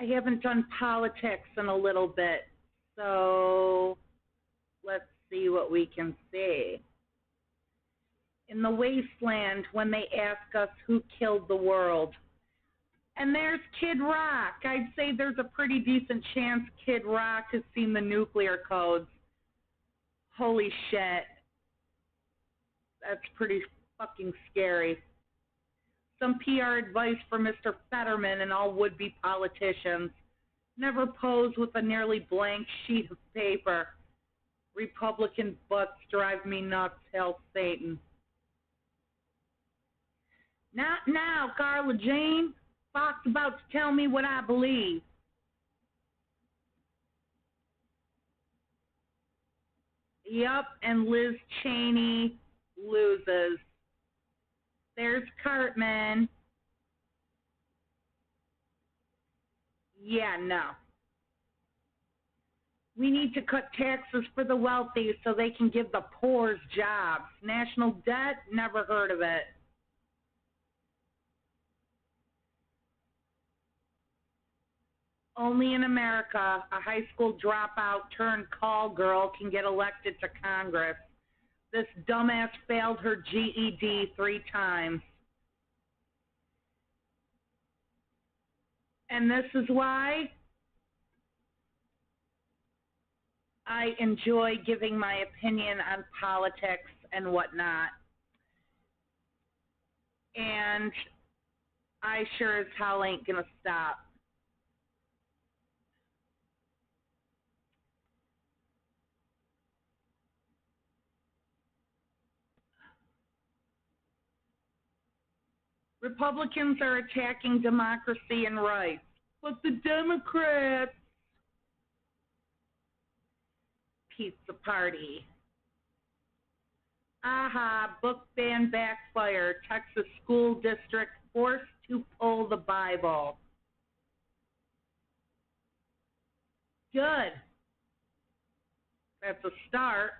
I haven't done politics in a little bit, so let's see what we can see. In the wasteland, when they ask us who killed the world. And there's Kid Rock. I'd say there's a pretty decent chance Kid Rock has seen the nuclear codes. Holy shit. That's pretty fucking scary. Some PR advice for Mr. Fetterman and all would-be politicians. Never pose with a nearly blank sheet of paper. Republican butts drive me nuts, hell Satan. Not now, Carla Jane. Fox about to tell me what I believe. Yup, and Liz Cheney loses. There's Cartman. Yeah, no. We need to cut taxes for the wealthy so they can give the poor's jobs. National debt? Never heard of it. Only in America, a high school dropout turned call girl can get elected to Congress. This dumbass failed her GED 3 times. And this is why I enjoy giving my opinion on politics and whatnot. And I sure as hell ain't gonna stop. Republicans are attacking democracy and rights, but the Democrats, pizza party. Aha, book ban backfire. Texas school district forced to pull the Bible. Good. That's a start.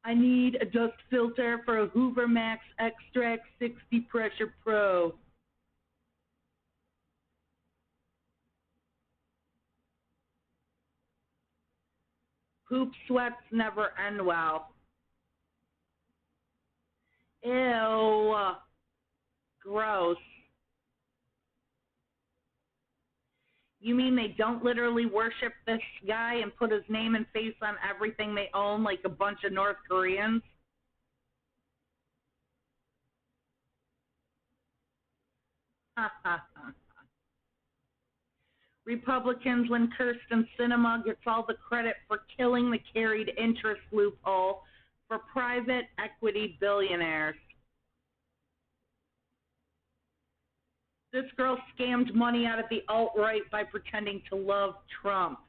I need a dust filter for a Hoover Max Extract 60 Pressure Pro. Poop sweats never end well. Ew. Gross. You mean they don't literally worship this guy and put his name and face on everything they own like a bunch of North Koreans? Ha ha ha. Republicans when Kirsten Sinema gets all the credit for killing the carried interest loophole for private equity billionaires. This girl scammed money out of the alt-right by pretending to love Trump.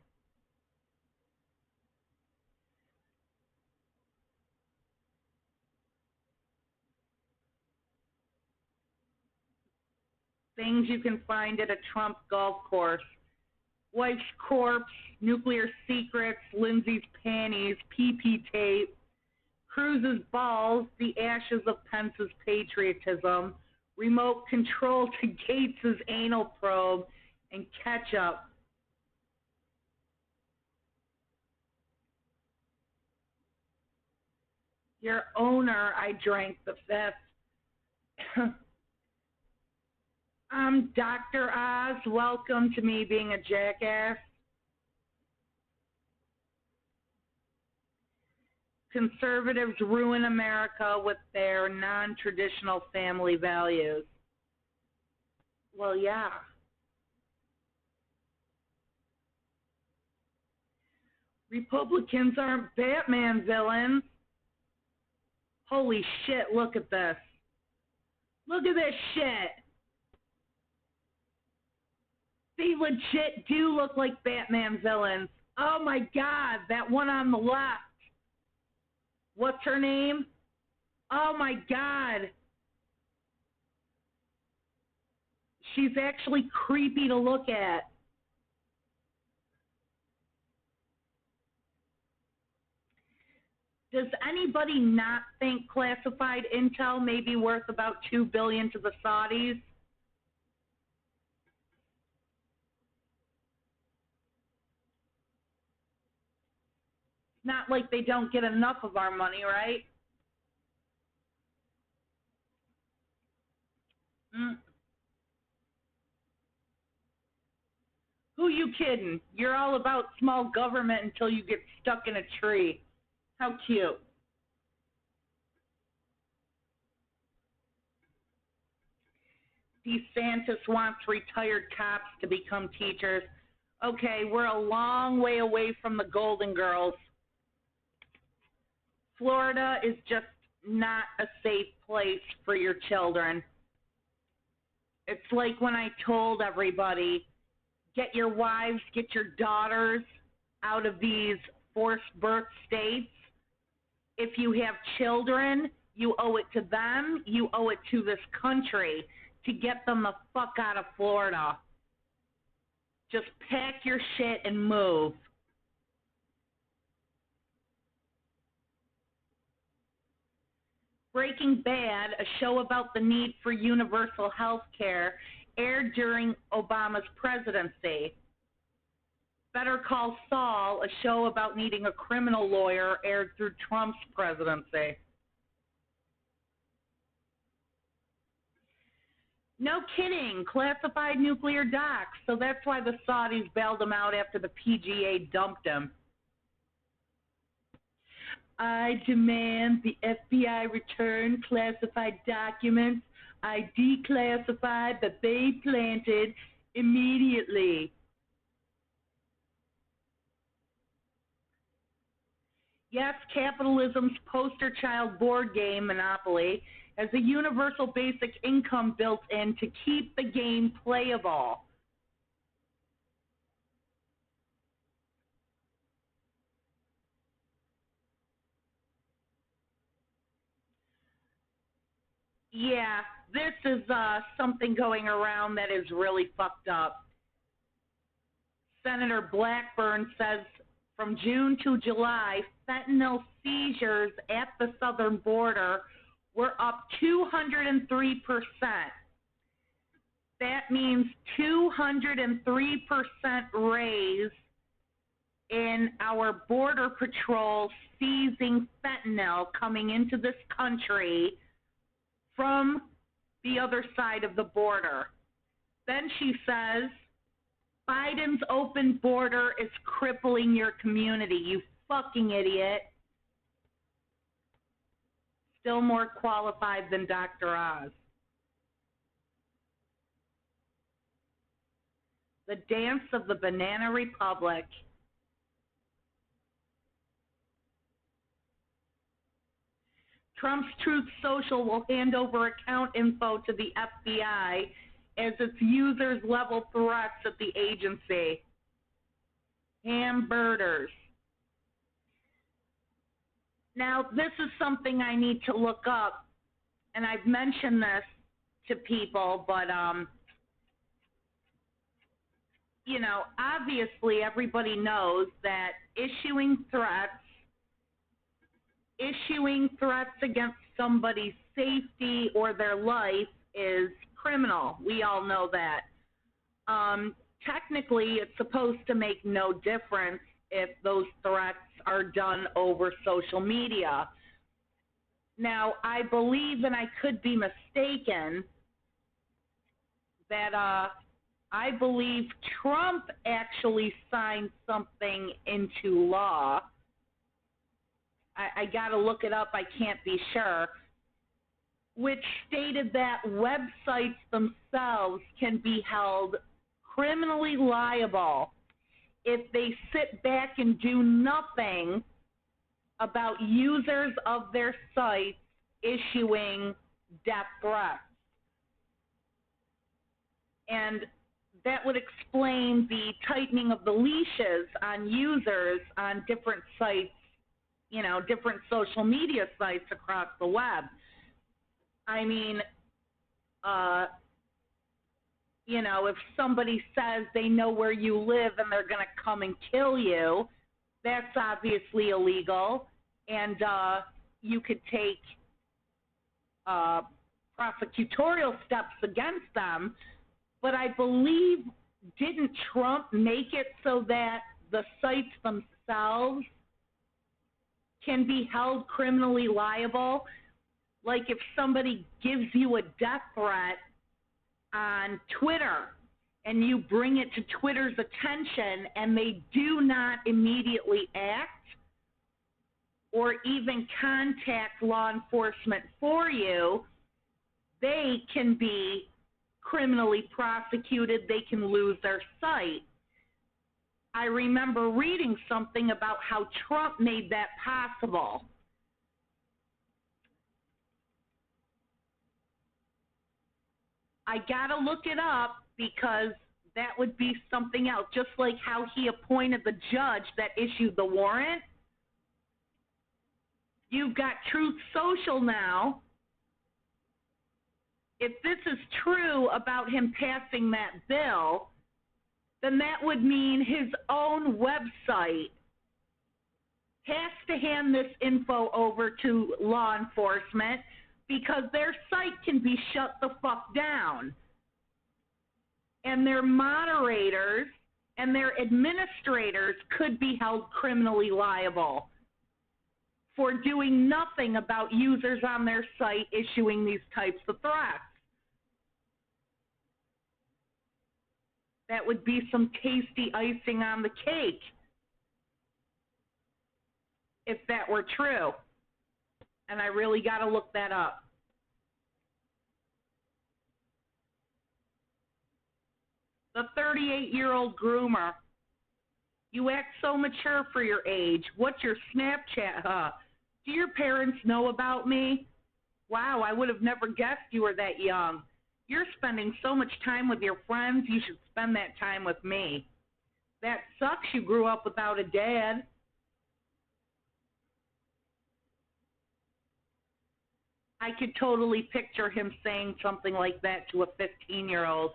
Things you can find at a Trump golf course. Wife's corpse, nuclear secrets, Lindsay's panties, PP tape, Cruz's balls, the ashes of Pence's patriotism, remote control to Gates's anal probe, and ketchup. Your owner, I drank the fifth. I'm Dr. Oz. Welcome to me being a jackass. Conservatives ruin America with their non-traditional family values. Well, yeah. Republicans aren't Batman villains. Holy shit, look at this. Look at this shit. They legit do look like Batman villains. Oh my god, that one on the left. What's her name? Oh my god. She's actually creepy to look at. Does anybody not think classified intel may be worth about $2 billion to the Saudis? not like they don't get enough of our money, right? Mm. Who you kidding? You're all about small government until you get stuck in a tree. How cute. DeSantis wants retired cops to become teachers. Okay, we're a long way away from the Golden Girls. Florida is just not a safe place for your children. It's like when I told everybody, get your wives, get your daughters out of these forced birth states. If you have children, you owe it to them, you owe it to this country to get them the fuck out of Florida. Just pack your shit and move. Breaking Bad, a show about the need for universal health care, aired during Obama's presidency. Better Call Saul, a show about needing a criminal lawyer, aired through Trump's presidency. No kidding, classified nuclear docs. So that's why the Saudis bailed him out after the PGA dumped him. I demand the FBI return classified documents I declassified but they planted immediately. Yes, capitalism's poster child board game, Monopoly, has a universal basic income built in to keep the game playable. Yeah, this is something going around that is really fucked up. Senator Blackburn says from June to July, fentanyl seizures at the southern border were up 203%. That means 203% raise in our border patrol seizing fentanyl coming into this country from the other side of the border. Then she says, Biden's open border is crippling your community, you fucking idiot. Still more qualified than Dr. Oz. The dance of the Banana Republic. Trump's Truth Social will hand over account info to the FBI as its users level threats at the agency. Hamburgers. Now, this is something I need to look up, and I've mentioned this to people, but, you know, obviously everybody knows that issuing threats against somebody's safety or their life is criminal. We all know that. Technically, it's supposed to make no difference if those threats are done over social media. Now, I believe, and I could be mistaken, that I believe Trump actually signed something into law. I got to look it up. I can't be sure. Which stated that websites themselves can be held criminally liable if they sit back and do nothing about users of their sites issuing death threats. And that would explain the tightening of the leashes on users on different sites, you know, different social media sites across the web. I mean, you know, if somebody says they know where you live and they're going to come and kill you, that's obviously illegal, and you could take prosecutorial steps against them. But I believe, didn't Trump make it so that the sites themselves can be held criminally liable. Like if somebody gives you a death threat on Twitter and you bring it to Twitter's attention and they do not immediately act or even contact law enforcement for you, they can be criminally prosecuted. They can lose their site. I remember reading something about how Trump made that possible. I gotta look it up because that would be something else. Just like how he appointed the judge that issued the warrant. You've got Truth Social now. If this is true about him passing that bill, then that would mean his own website has to hand this info over to law enforcement because their site can be shut the fuck down. And their moderators and their administrators could be held criminally liable for doing nothing about users on their site issuing these types of threats. That would be some tasty icing on the cake if that were true. And I really got to look that up. The 38-year-old groomer. You act so mature for your age. What's your Snapchat, huh? Do your parents know about me? Wow, I would have never guessed you were that young. You're spending so much time with your friends, you should spend that time with me. That sucks you grew up without a dad. I could totally picture him saying something like that to a 15-year-old.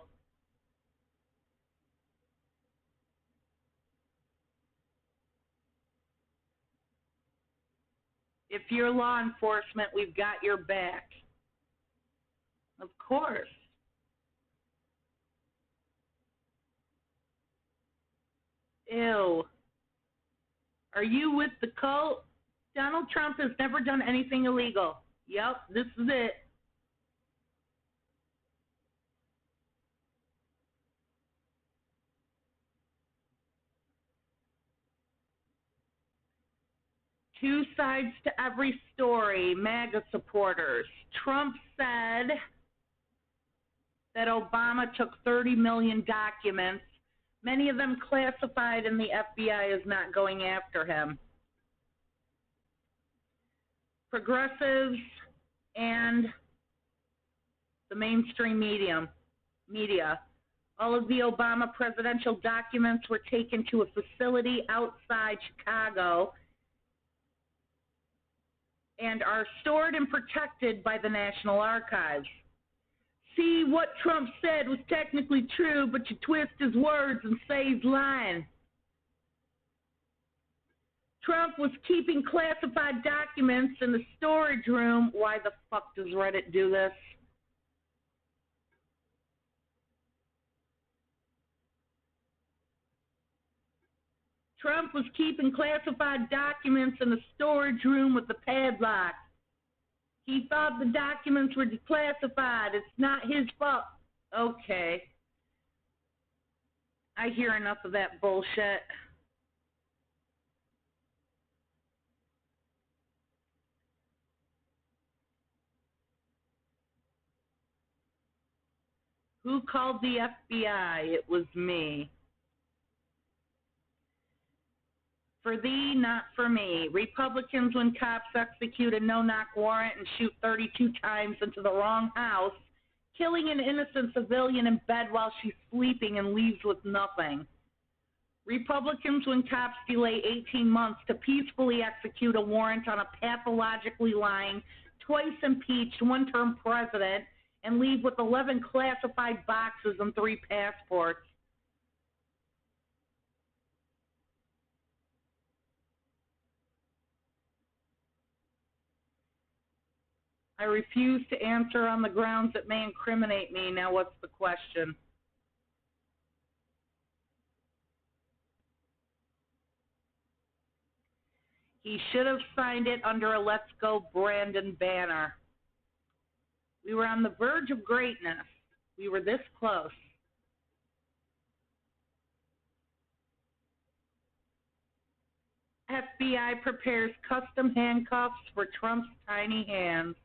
If you're law enforcement, we've got your back. Of course. Ew. Are you with the cult? Donald Trump has never done anything illegal. Yep, this is it. Two sides to every story, MAGA supporters. Trump said that Obama took 30 million documents, many of them classified, and the FBI is not going after him. Progressives and the mainstream media. All of the Obama presidential documents were taken to a facility outside Chicago and are stored and protected by the National Archives. See, what Trump said was technically true, but you twist his words and say he's lying. Trump was keeping classified documents in the storage room. Why the fuck does Reddit do this? Trump was keeping classified documents in the storage room with the padlock. He thought the documents were declassified. It's not his fault. Okay. I hear enough of that bullshit. Who called the FBI? It was me. For thee, not for me. Republicans, when cops execute a no-knock warrant and shoot 32 times into the wrong house, killing an innocent civilian in bed while she's sleeping and leaves with nothing. Republicans, when cops delay 18 months to peacefully execute a warrant on a pathologically lying, twice impeached, one-term president and leave with 11 classified boxes and 3 passports. I refuse to answer on the grounds that may incriminate me. Now what's the question? He should have signed it under a Let's Go Brandon banner. We were on the verge of greatness. We were this close. FBI prepares custom handcuffs for Trump's tiny hands.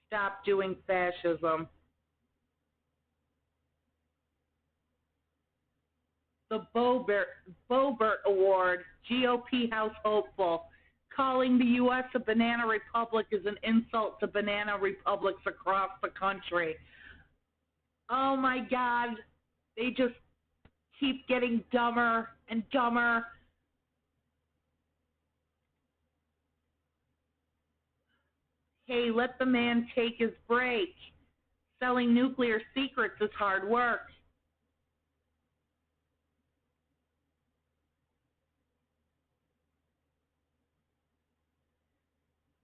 Stop doing fascism. The Boebert Award, GOP House hopeful, calling the U.S. a banana republic is an insult to banana republics across the country. Oh my God, they just keep getting dumber and dumber. Hey, let the man take his break. Selling nuclear secrets is hard work.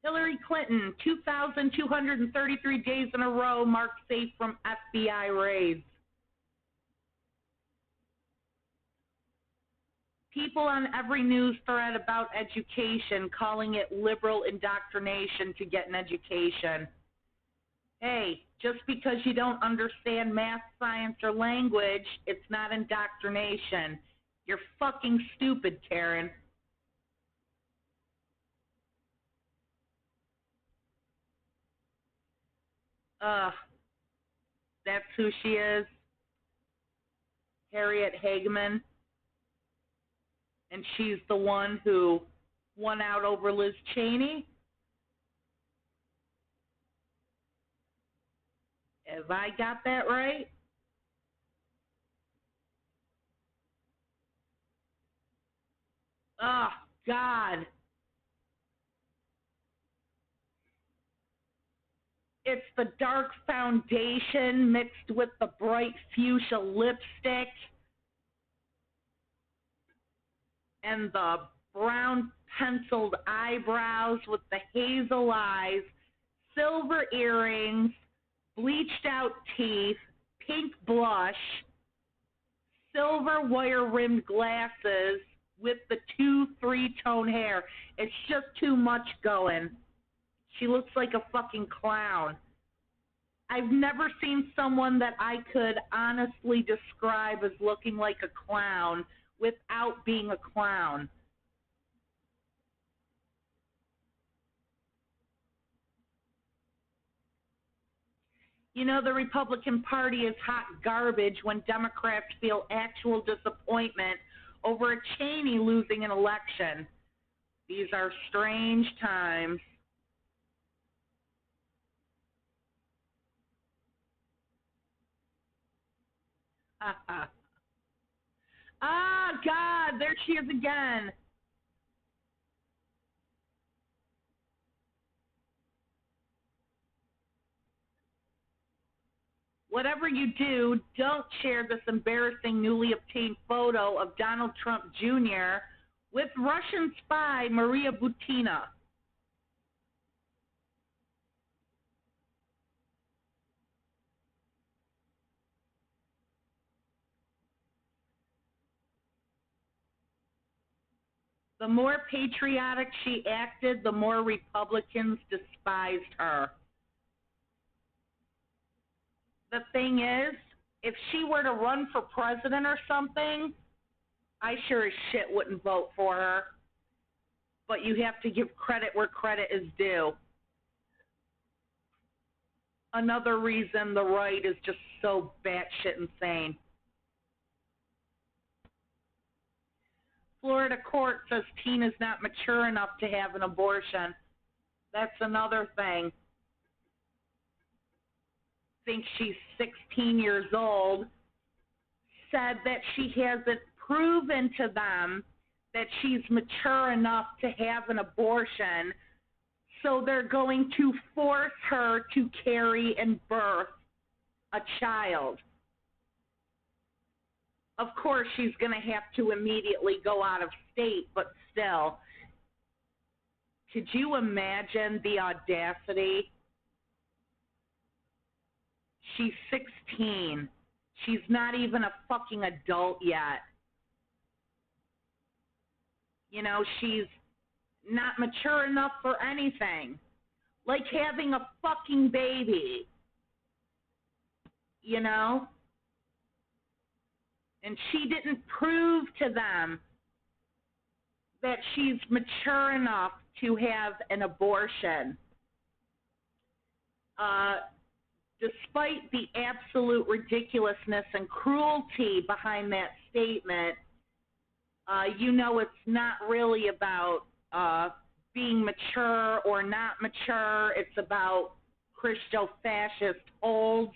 Hillary Clinton, 2,233 days in a row marked safe from FBI raids. People on every news thread about education calling it liberal indoctrination to get an education. Hey, just because you don't understand math, science, or language, it's not indoctrination. You're fucking stupid, Karen. That's who she is. Harriet Hageman. And she's the one who won out over Liz Cheney. Have I got that right? Oh, God. It's the dark foundation mixed with the bright fuchsia lipstick and the brown penciled eyebrows with the hazel eyes, silver earrings, bleached out teeth, pink blush, silver wire rimmed glasses with the 2-3-tone hair. It's just too much going. She looks like a fucking clown. I've never seen someone that I could honestly describe as looking like a clown without being a clown. You know, the Republican Party is hot garbage when Democrats feel actual disappointment over a Cheney losing an election. These are strange times. Ah, God, there she is again. Whatever you do, don't share this embarrassing newly obtained photo of Donald Trump Jr. with Russian spy Maria Butina. The more patriotic she acted, the more Republicans despised her. The thing is, if she were to run for president or something, I sure as shit wouldn't vote for her. But you have to give credit where credit is due. Another reason the right is just so batshit insane. Florida court says teen is not mature enough to have an abortion. That's another thing. Thinks she's 16 years old. Said that she hasn't proven to them that she's mature enough to have an abortion, so they're going to force her to carry and birth a child. Of course, she's going to have to immediately go out of state, but still. Could you imagine the audacity? She's 16. She's not even a fucking adult yet. You know, she's not mature enough for anything. Like having a fucking baby. You know? And she didn't prove to them that she's mature enough to have an abortion. Despite the absolute ridiculousness and cruelty behind that statement, you know it's not really about being mature or not mature. It's about Christo-fascist holds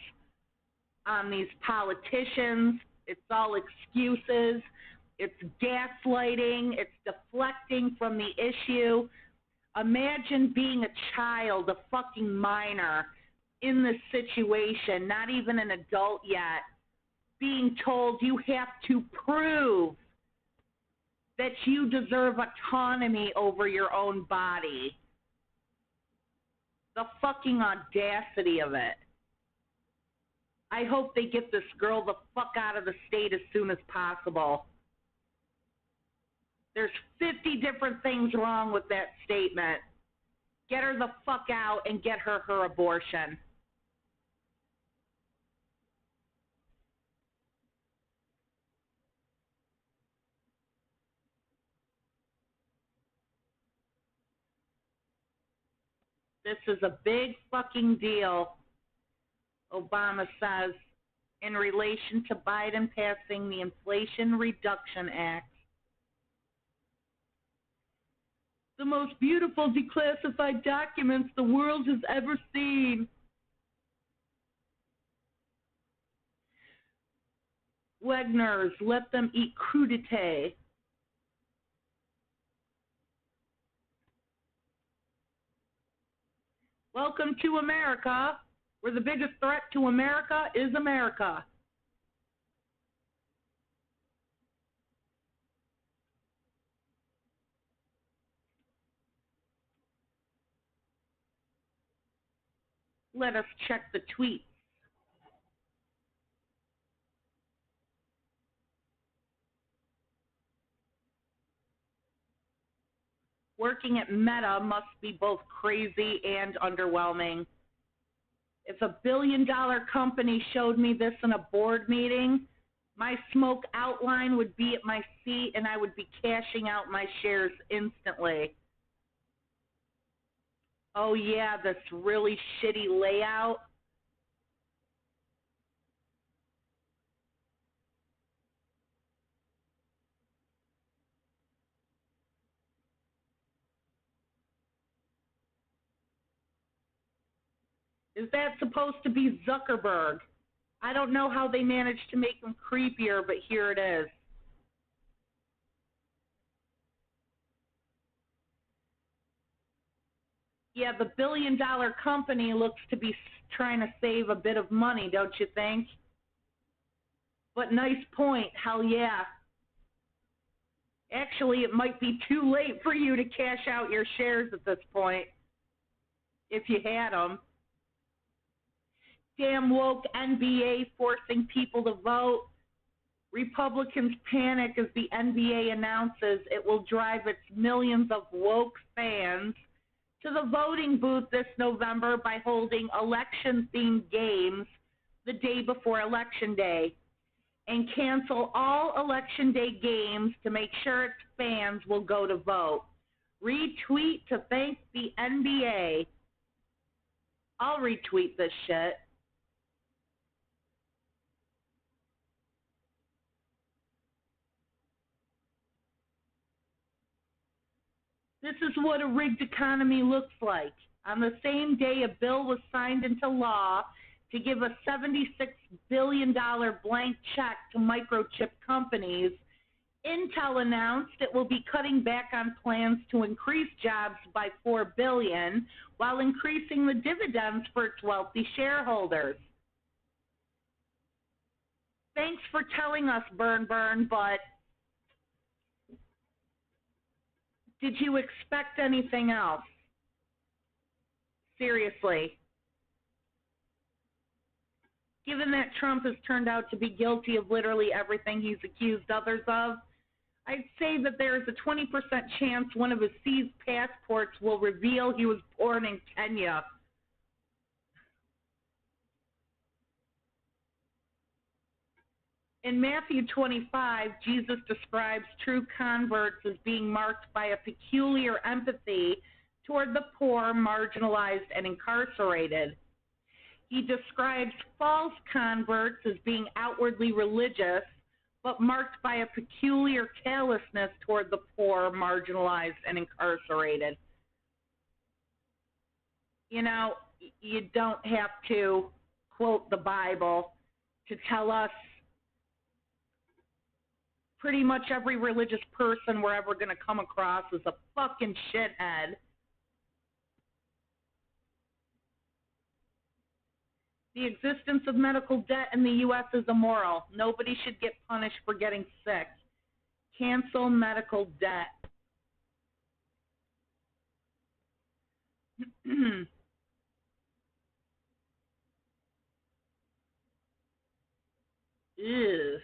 on these politicians. It's all excuses. It's gaslighting. It's deflecting from the issue. Imagine being a child, a fucking minor, in this situation, not even an adult yet, being told you have to prove that you deserve autonomy over your own body. The fucking audacity of it. I hope they get this girl the fuck out of the state as soon as possible. There's 50 different things wrong with that statement. Get her the fuck out and get her abortion. This is a big fucking deal, Obama says, in relation to Biden passing the Inflation Reduction Act. The most beautiful declassified documents the world has ever seen. Wegners, let them eat crudité. Welcome to America, where the biggest threat to America is America. Let us check the tweets. Working at Meta must be both crazy and underwhelming. If a billion-dollar company showed me this in a board meeting, my smoke outline would be at my seat and I would be cashing out my shares instantly. Oh yeah, this really shitty layout. Is that supposed to be Zuckerberg? I don't know how they managed to make him creepier, but here it is. Yeah, the billion-dollar company looks to be trying to save a bit of money, don't you think? But nice point, hell yeah. Actually, it might be too late for you to cash out your shares at this point, if you had them. Damn woke NBA forcing people to vote. Republicans panic as the NBA announces it will drive its millions of woke fans to the voting booth this November by holding election-themed games the day before Election Day, and cancel all Election Day games to make sure its fans will go to vote. Retweet to thank the NBA. I'll retweet this shit. This is what a rigged economy looks like. On the same day a bill was signed into law to give a $76 billion blank check to microchip companies, Intel announced it will be cutting back on plans to increase jobs by $4 billion while increasing the dividends for its wealthy shareholders. Thanks for telling us, Burn, but did you expect anything else? Seriously. Given that Trump has turned out to be guilty of literally everything he's accused others of, I'd say that there's a 20% chance one of his seized passports will reveal he was born in Kenya. In Matthew 25, Jesus describes true converts as being marked by a peculiar empathy toward the poor, marginalized, and incarcerated. He describes false converts as being outwardly religious, but marked by a peculiar callousness toward the poor, marginalized, and incarcerated. You know, you don't have to quote the Bible to tell us pretty much every religious person we're ever going to come across is a fucking shithead. The existence of medical debt in the U.S. is immoral. Nobody should get punished for getting sick. Cancel medical debt. Ew.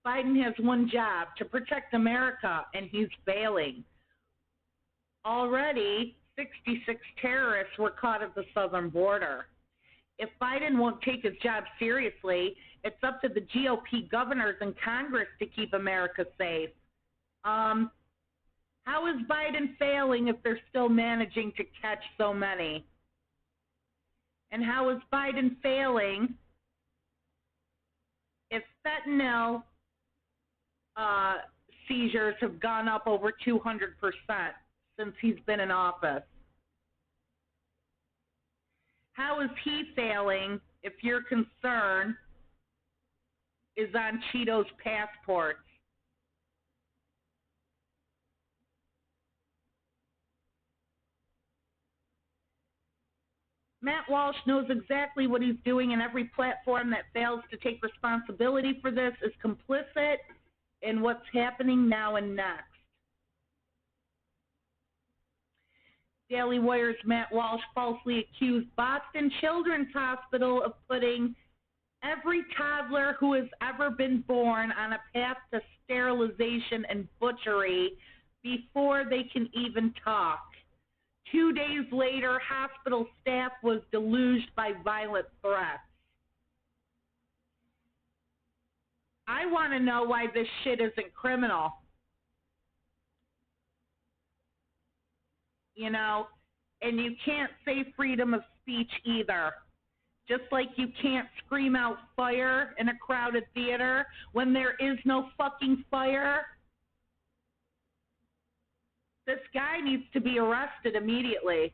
Biden has one job, to protect America, and he's failing. Already, 66 terrorists were caught at the southern border. If Biden won't take his job seriously, it's up to the GOP governors and Congress to keep America safe. How is Biden failing if they're still managing to catch so many? And how is Biden failing if fentanyl seizures have gone up over 200% since he's been in office? How is he failing if your concern is on Cheetos passports? Matt Walsh knows exactly what he's doing, and every platform that fails to take responsibility for this is complicit in what's happening now and next. Daily Wire's Matt Walsh falsely accused Boston Children's Hospital of putting every toddler who has ever been born on a path to sterilization and butchery before they can even talk. 2 days later, hospital staff was deluged by violent threats. I want to know why this shit isn't criminal. You know, and you can't say freedom of speech either. Just like you can't scream out fire in a crowded theater when there is no fucking fire. This guy needs to be arrested immediately.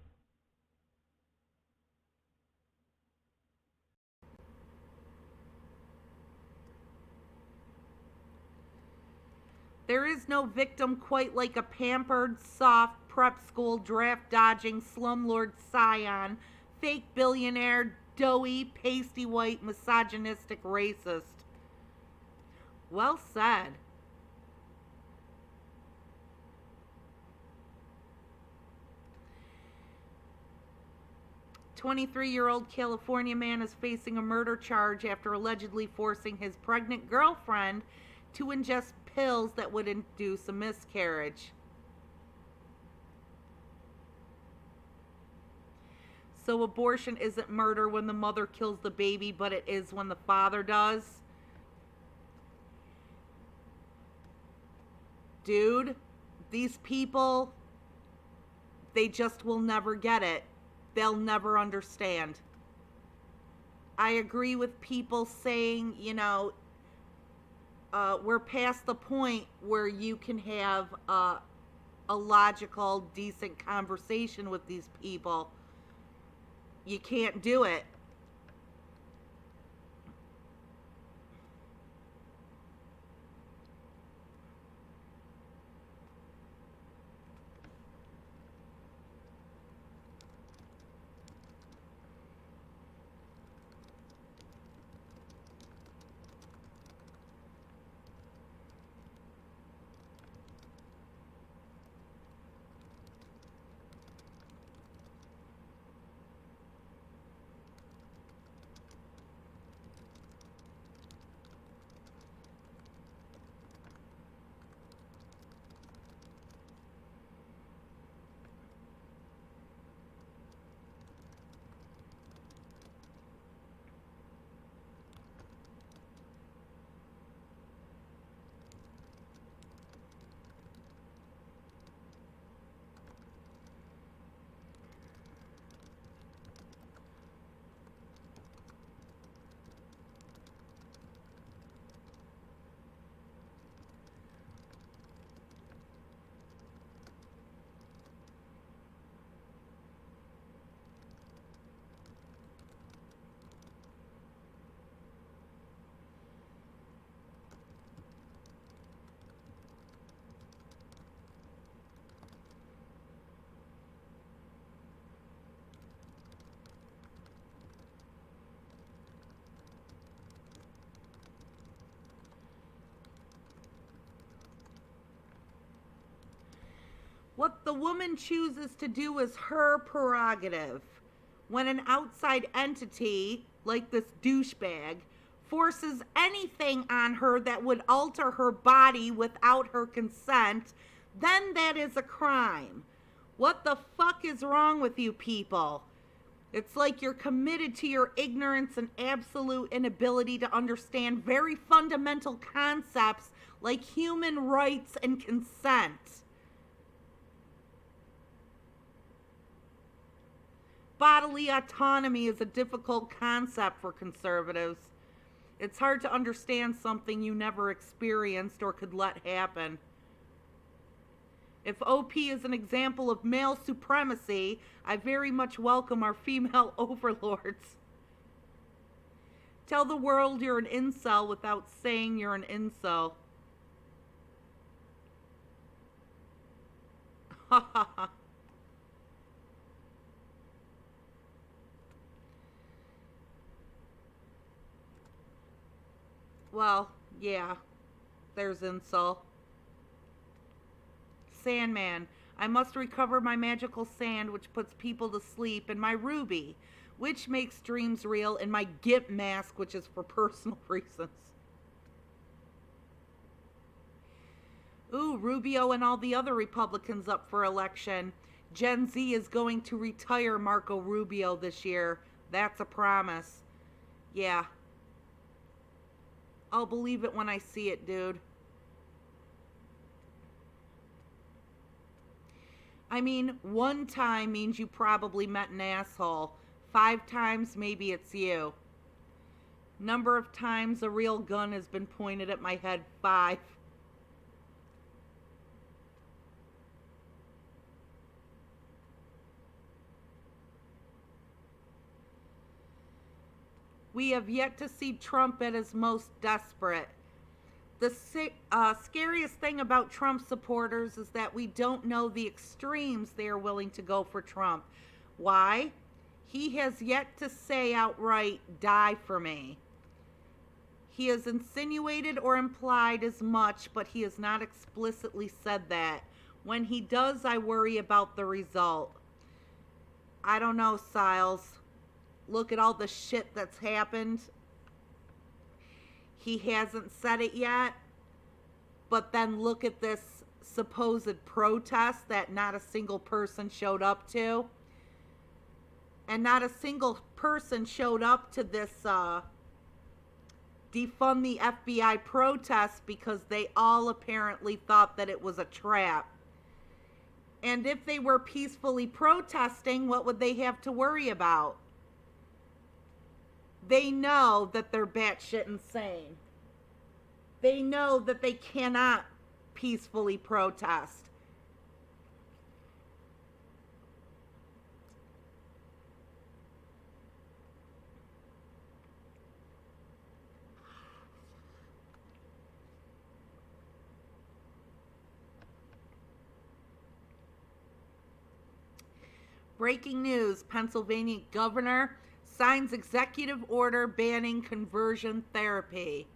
There is no victim quite like a pampered, soft, prep school, draft-dodging, slumlord scion, fake billionaire, doughy, pasty-white, misogynistic racist. Well said. A 23-year-old California man is facing a murder charge after allegedly forcing his pregnant girlfriend to ingest pills that would induce a miscarriage. So abortion isn't murder when the mother kills the baby, but it is when the father does. Dude, these people, they just will never get it. They'll never understand. I agree with people saying, you know, we're past the point where you can have a logical, decent conversation with these people. You can't do it. What the woman chooses to do is her prerogative. When an outside entity, like this douchebag, forces anything on her that would alter her body without her consent, then that is a crime. What the fuck is wrong with you people? It's like you're committed to your ignorance and absolute inability to understand very fundamental concepts like human rights and consent. Bodily autonomy is a difficult concept for conservatives. It's hard to understand something you never experienced or could let happen. If OP is an example of male supremacy, I very much welcome our female overlords. Tell the world you're an incel without saying you're an incel. Ha ha ha. Well, yeah, there's incel. Sandman. I must recover my magical sand, which puts people to sleep, and my ruby, which makes dreams real, and my gimp mask, which is for personal reasons. Ooh, Rubio and all the other Republicans up for election. Gen Z is going to retire Marco Rubio this year. That's a promise. Yeah. I'll believe it when I see it, dude. I mean, 1 time means you probably met an asshole. 5 times, maybe it's you. Number of times a real gun has been pointed at my head, 5. We have yet to see Trump at his most desperate. The scariest thing about Trump supporters is that we don't know the extremes they are willing to go for Trump. Why? He has yet to say outright, die for me. He has insinuated or implied as much, but he has not explicitly said that. When he does, I worry about the result. I don't know, Siles. Look at all the shit that's happened. He hasn't said it yet, but then look at this supposed protest that not a single person showed up to. And not a single person showed up to this defund the FBI protest because they all apparently thought that it was a trap. And if they were peacefully protesting, what would they have to worry about? They know that they're batshit insane. They know that they cannot peacefully protest. Breaking news, Pennsylvania governor signs executive order banning conversion therapy.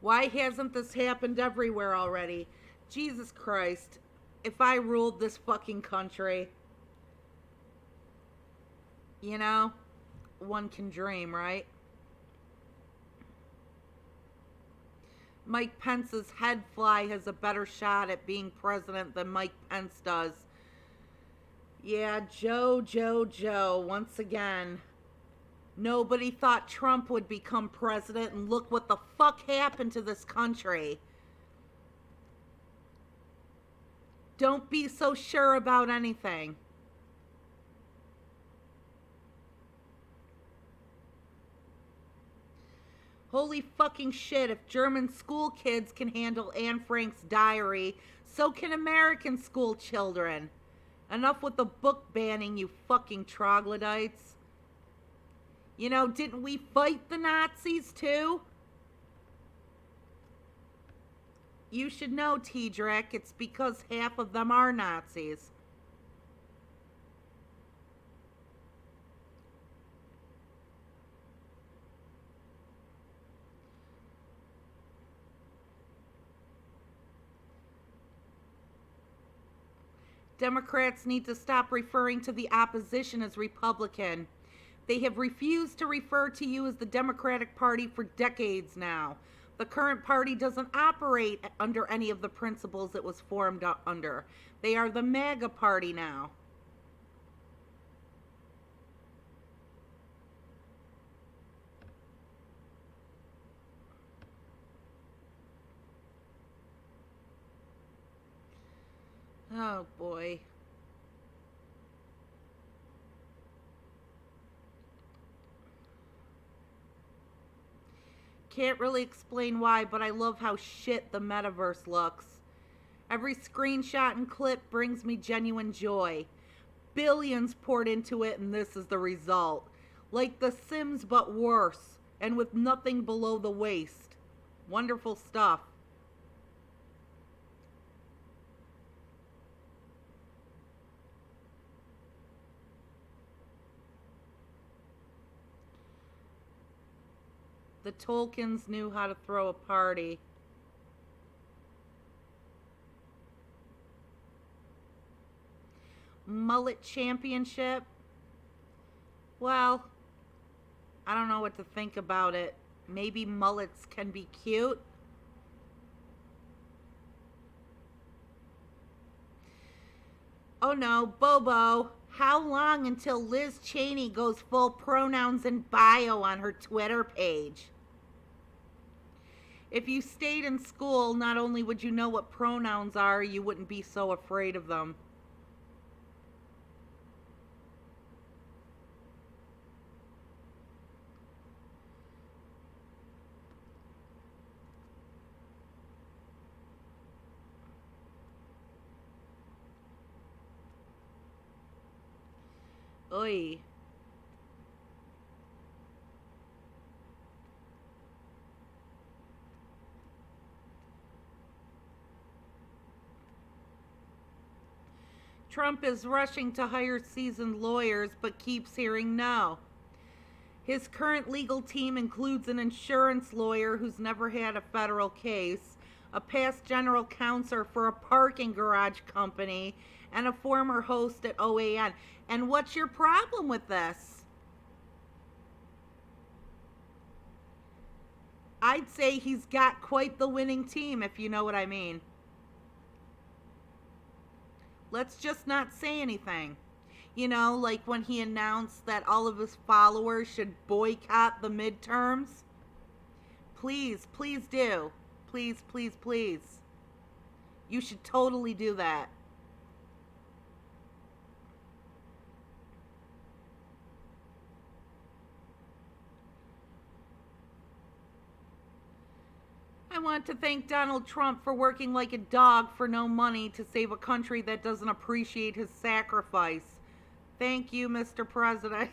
Why hasn't this happened everywhere already? Jesus Christ. If I ruled this fucking country, you know, one can dream, right? Mike Pence's head fly has a better shot at being president than Mike Pence does. Yeah, Joe, once again. Nobody thought Trump would become president, and look what the fuck happened to this country. Don't be so sure about anything. Holy fucking shit, if German school kids can handle Anne Frank's diary, so can American school children. Enough with the book banning, you fucking troglodytes. You know, didn't we fight the Nazis too? You should know, T-Drek, it's because half of them are Nazis. Democrats need to stop referring to the opposition as Republican. They have refused to refer to you as the Democratic Party for decades now. The current party doesn't operate under any of the principles it was formed under. They are the MAGA party now. Oh boy. Can't really explain why, but I love how shit the metaverse looks. Every screenshot and clip brings me genuine joy. Billions poured into it, and this is the result. Like The Sims, but worse, and with nothing below the waist. Wonderful stuff. The Tolkiens knew how to throw a party. Mullet Championship? Well, I don't know what to think about it. Maybe mullets can be cute. Oh no, Bobo. How long until Liz Cheney goes full pronouns and bio on her Twitter page? If you stayed in school, not only would you know what pronouns are, you wouldn't be so afraid of them. Oy. Trump is rushing to hire seasoned lawyers but keeps hearing no. His current legal team includes an insurance lawyer who's never had a federal case, a past general counsel for a parking garage company, and a former host at OAN. And what's your problem with this? I'd say he's got quite the winning team, if you know what I mean. Let's just not say anything. You know, like when he announced that all of his followers should boycott the midterms. Please, please do. Please, please, please. You should totally do that. I want to thank Donald Trump for working like a dog for no money to save a country that doesn't appreciate his sacrifice. Thank you, Mr. President.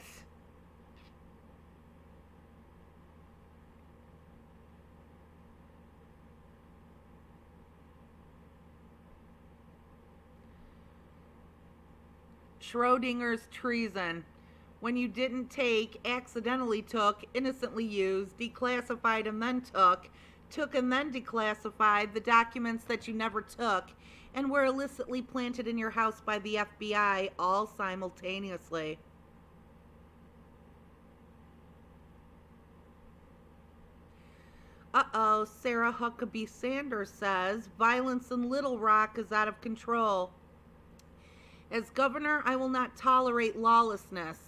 Schrodinger's treason. When you didn't take, accidentally took, innocently used, declassified and then took and then declassified the documents that you never took, and were illicitly planted in your house by the FBI, all simultaneously. Uh-oh, Sarah Huckabee Sanders says, violence in Little Rock is out of control. As governor, I will not tolerate lawlessness.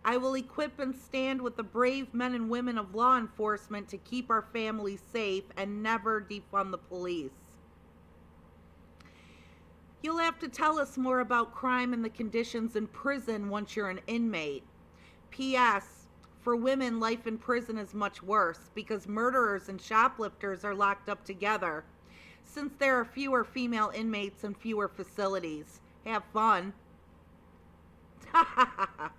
I will equip and stand with the brave men and women of law enforcement to keep our families safe and never defund the police. You'll have to tell us more about crime and the conditions in prison once you're an inmate. P.S. For women, life in prison is much worse because murderers and shoplifters are locked up together, since there are fewer female inmates and fewer facilities. Have fun. Ha ha ha ha.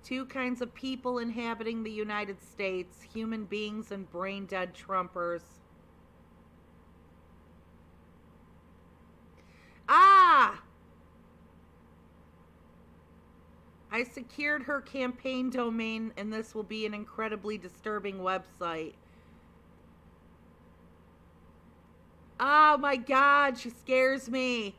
Two kinds of people inhabiting the United States, human beings and brain-dead Trumpers. Ah! I secured her campaign domain, and this will be an incredibly disturbing website. Oh my God, she scares me.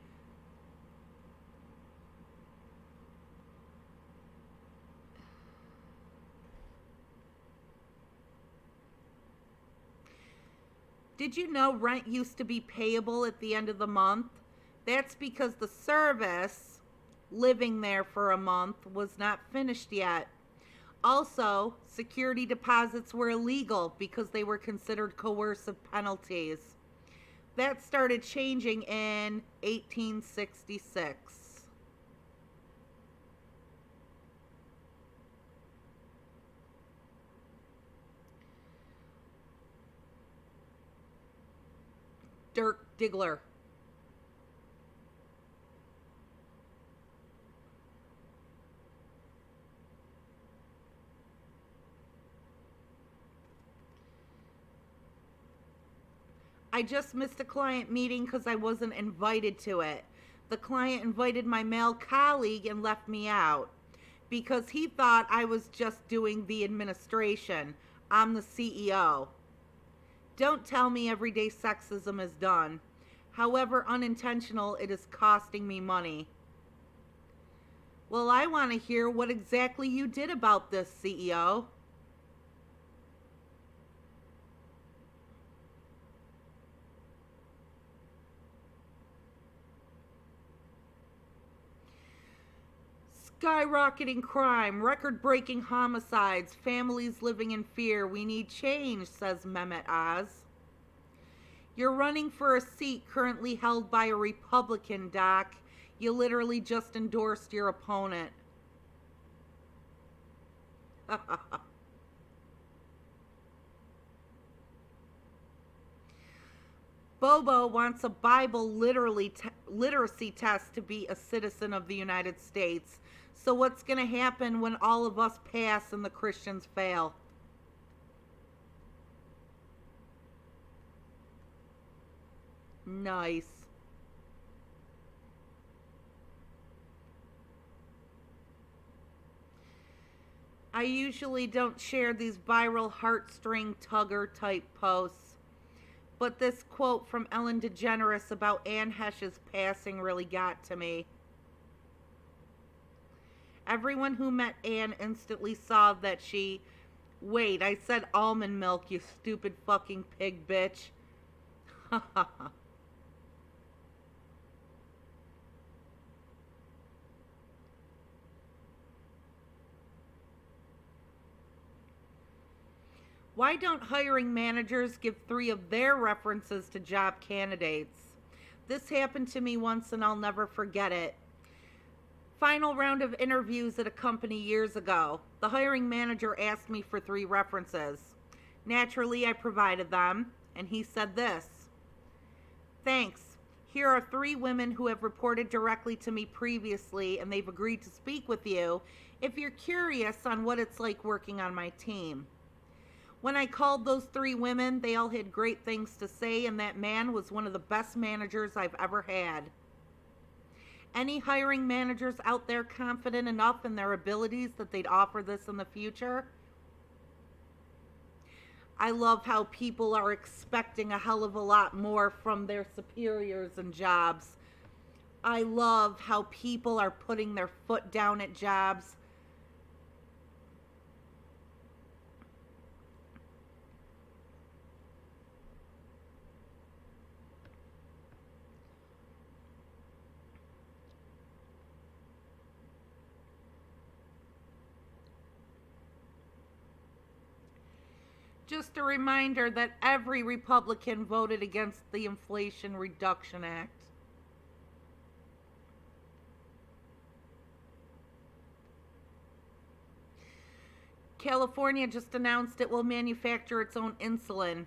Did you know rent used to be payable at the end of the month? That's because the service, living there for a month, was not finished yet. Also, security deposits were illegal because they were considered coercive penalties. That started changing in 1866. Dirk Diggler. I just missed a client meeting because I wasn't invited to it. The client invited my male colleague and left me out because he thought I was just doing the administration. I'm the CEO. Don't tell me everyday sexism is done. However unintentional, it is costing me money. Well, I want to hear what exactly you did about this, CEO. Skyrocketing crime, record-breaking homicides, families living in fear. We need change, says Mehmet Oz. You're running for a seat currently held by a Republican, Doc. You literally just endorsed your opponent. Bobo wants a Bible literacy test to be a citizen of the United States. So what's going to happen when all of us pass and the Christians fail? Nice. I usually don't share these viral heartstring tugger type posts, but this quote from Ellen DeGeneres about Anne Heche's passing really got to me. Everyone who met Anne instantly saw that she... Wait, I said almond milk, you stupid fucking pig bitch. Ha ha ha. Why don't hiring managers give 3 of their references to job candidates? This happened to me once and I'll never forget it. Final round of interviews at a company years ago. The hiring manager asked me for 3 references. Naturally, I provided them, and he said this. Thanks. Here are 3 women who have reported directly to me previously, and they've agreed to speak with you if you're curious on what it's like working on my team. When I called those 3 women, they all had great things to say, and that man was one of the best managers I've ever had. Any hiring managers out there confident enough in their abilities that they'd offer this in the future? I love how people are expecting a hell of a lot more from their superiors and jobs. I love how people are putting their foot down at jobs. Just a reminder that every Republican voted against the Inflation Reduction Act. California just announced it will manufacture its own insulin.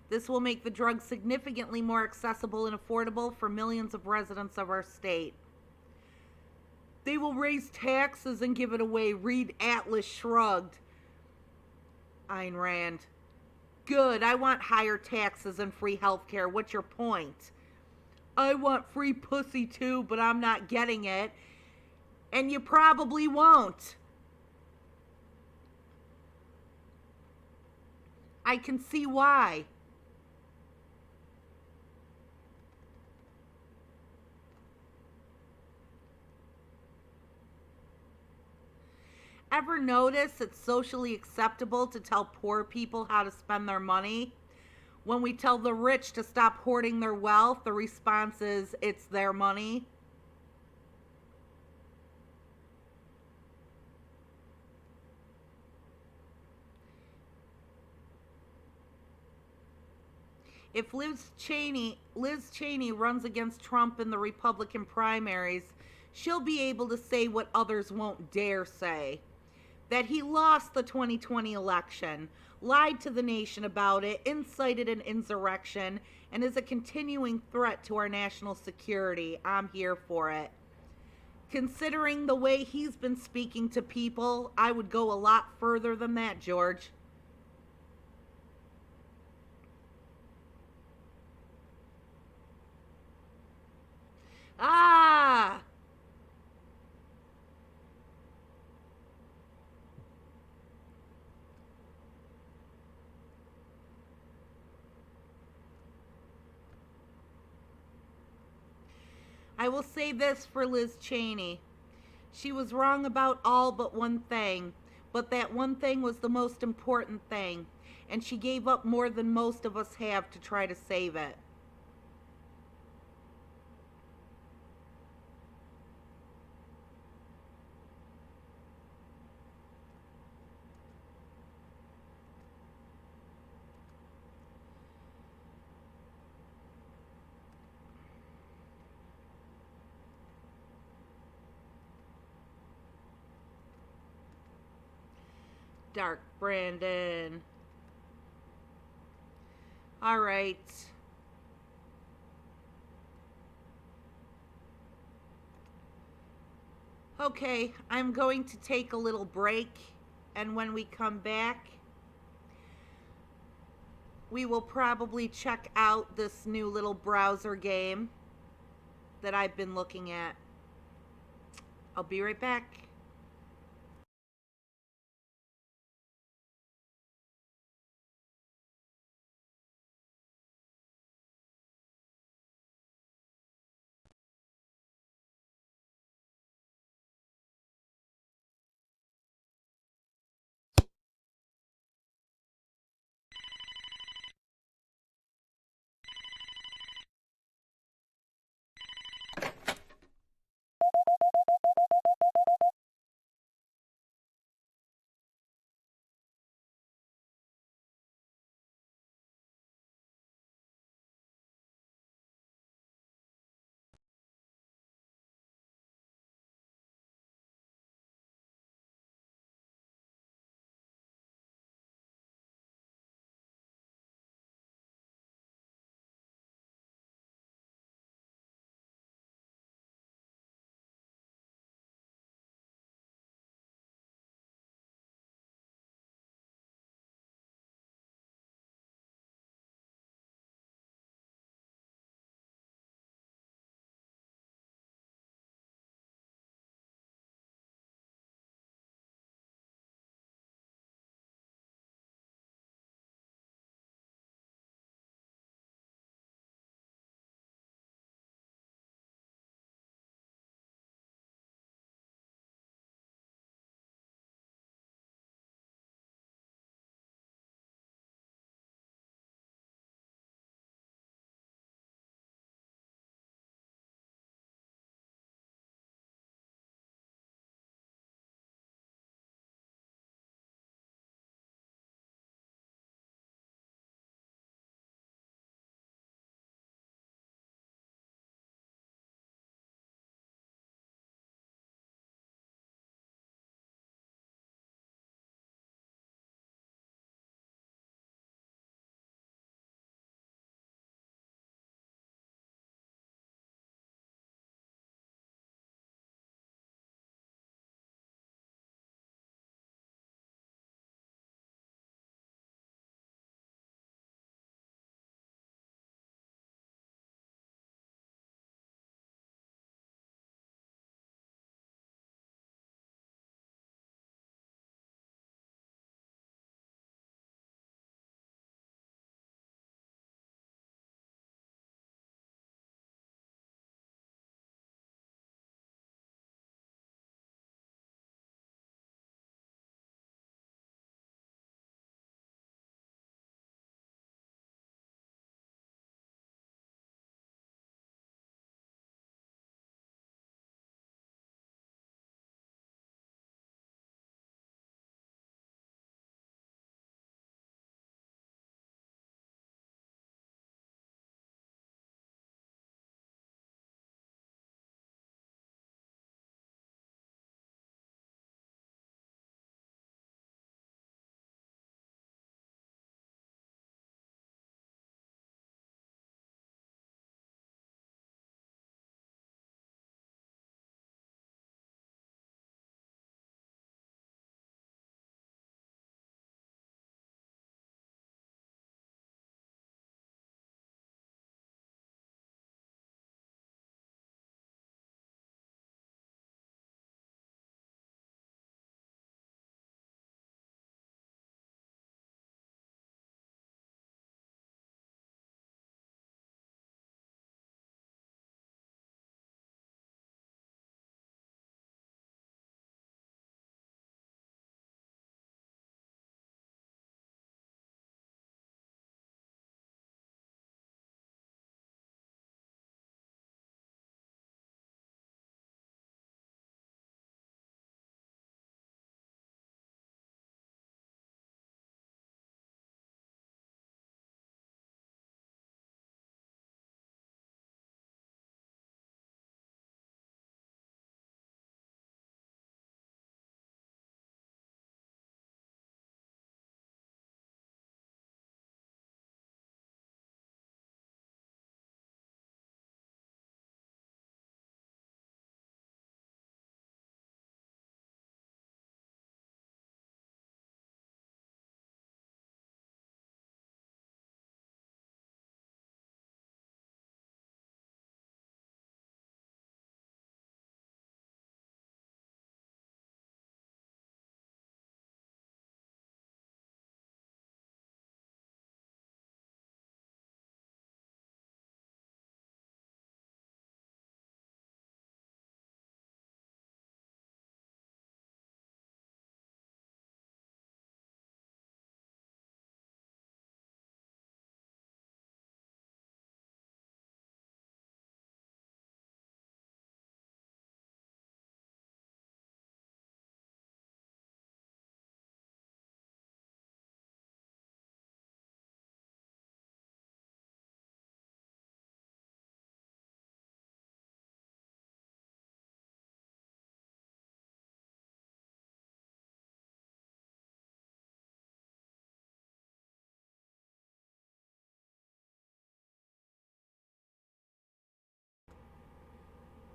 This will make the drug significantly more accessible and affordable for millions of residents of our state. They will raise taxes and give it away. Read Atlas Shrugged. Ayn Rand. Good, I want higher taxes and free healthcare. What's your point? I want free pussy too, but I'm not getting it. And you probably won't. I can see why. Ever notice it's socially acceptable to tell poor people how to spend their money? When we tell the rich to stop hoarding their wealth, the response is it's their money. If Liz Cheney runs against Trump in the Republican primaries, she'll be able to say what others won't dare say. That he lost the 2020 election, lied to the nation about it, incited an insurrection, and is a continuing threat to our national security. I'm here for it. Considering the way he's been speaking to people, I would go a lot further than that, George. Ah! I will say this for Liz Cheney. She was wrong about all but one thing, but that one thing was the most important thing, and she gave up more than most of us have to try to save it. Dark Brandon. All right. Okay, I'm going to take a little break, and when we come back, we will probably check out this new little browser game that I've been looking at. I'll be right back.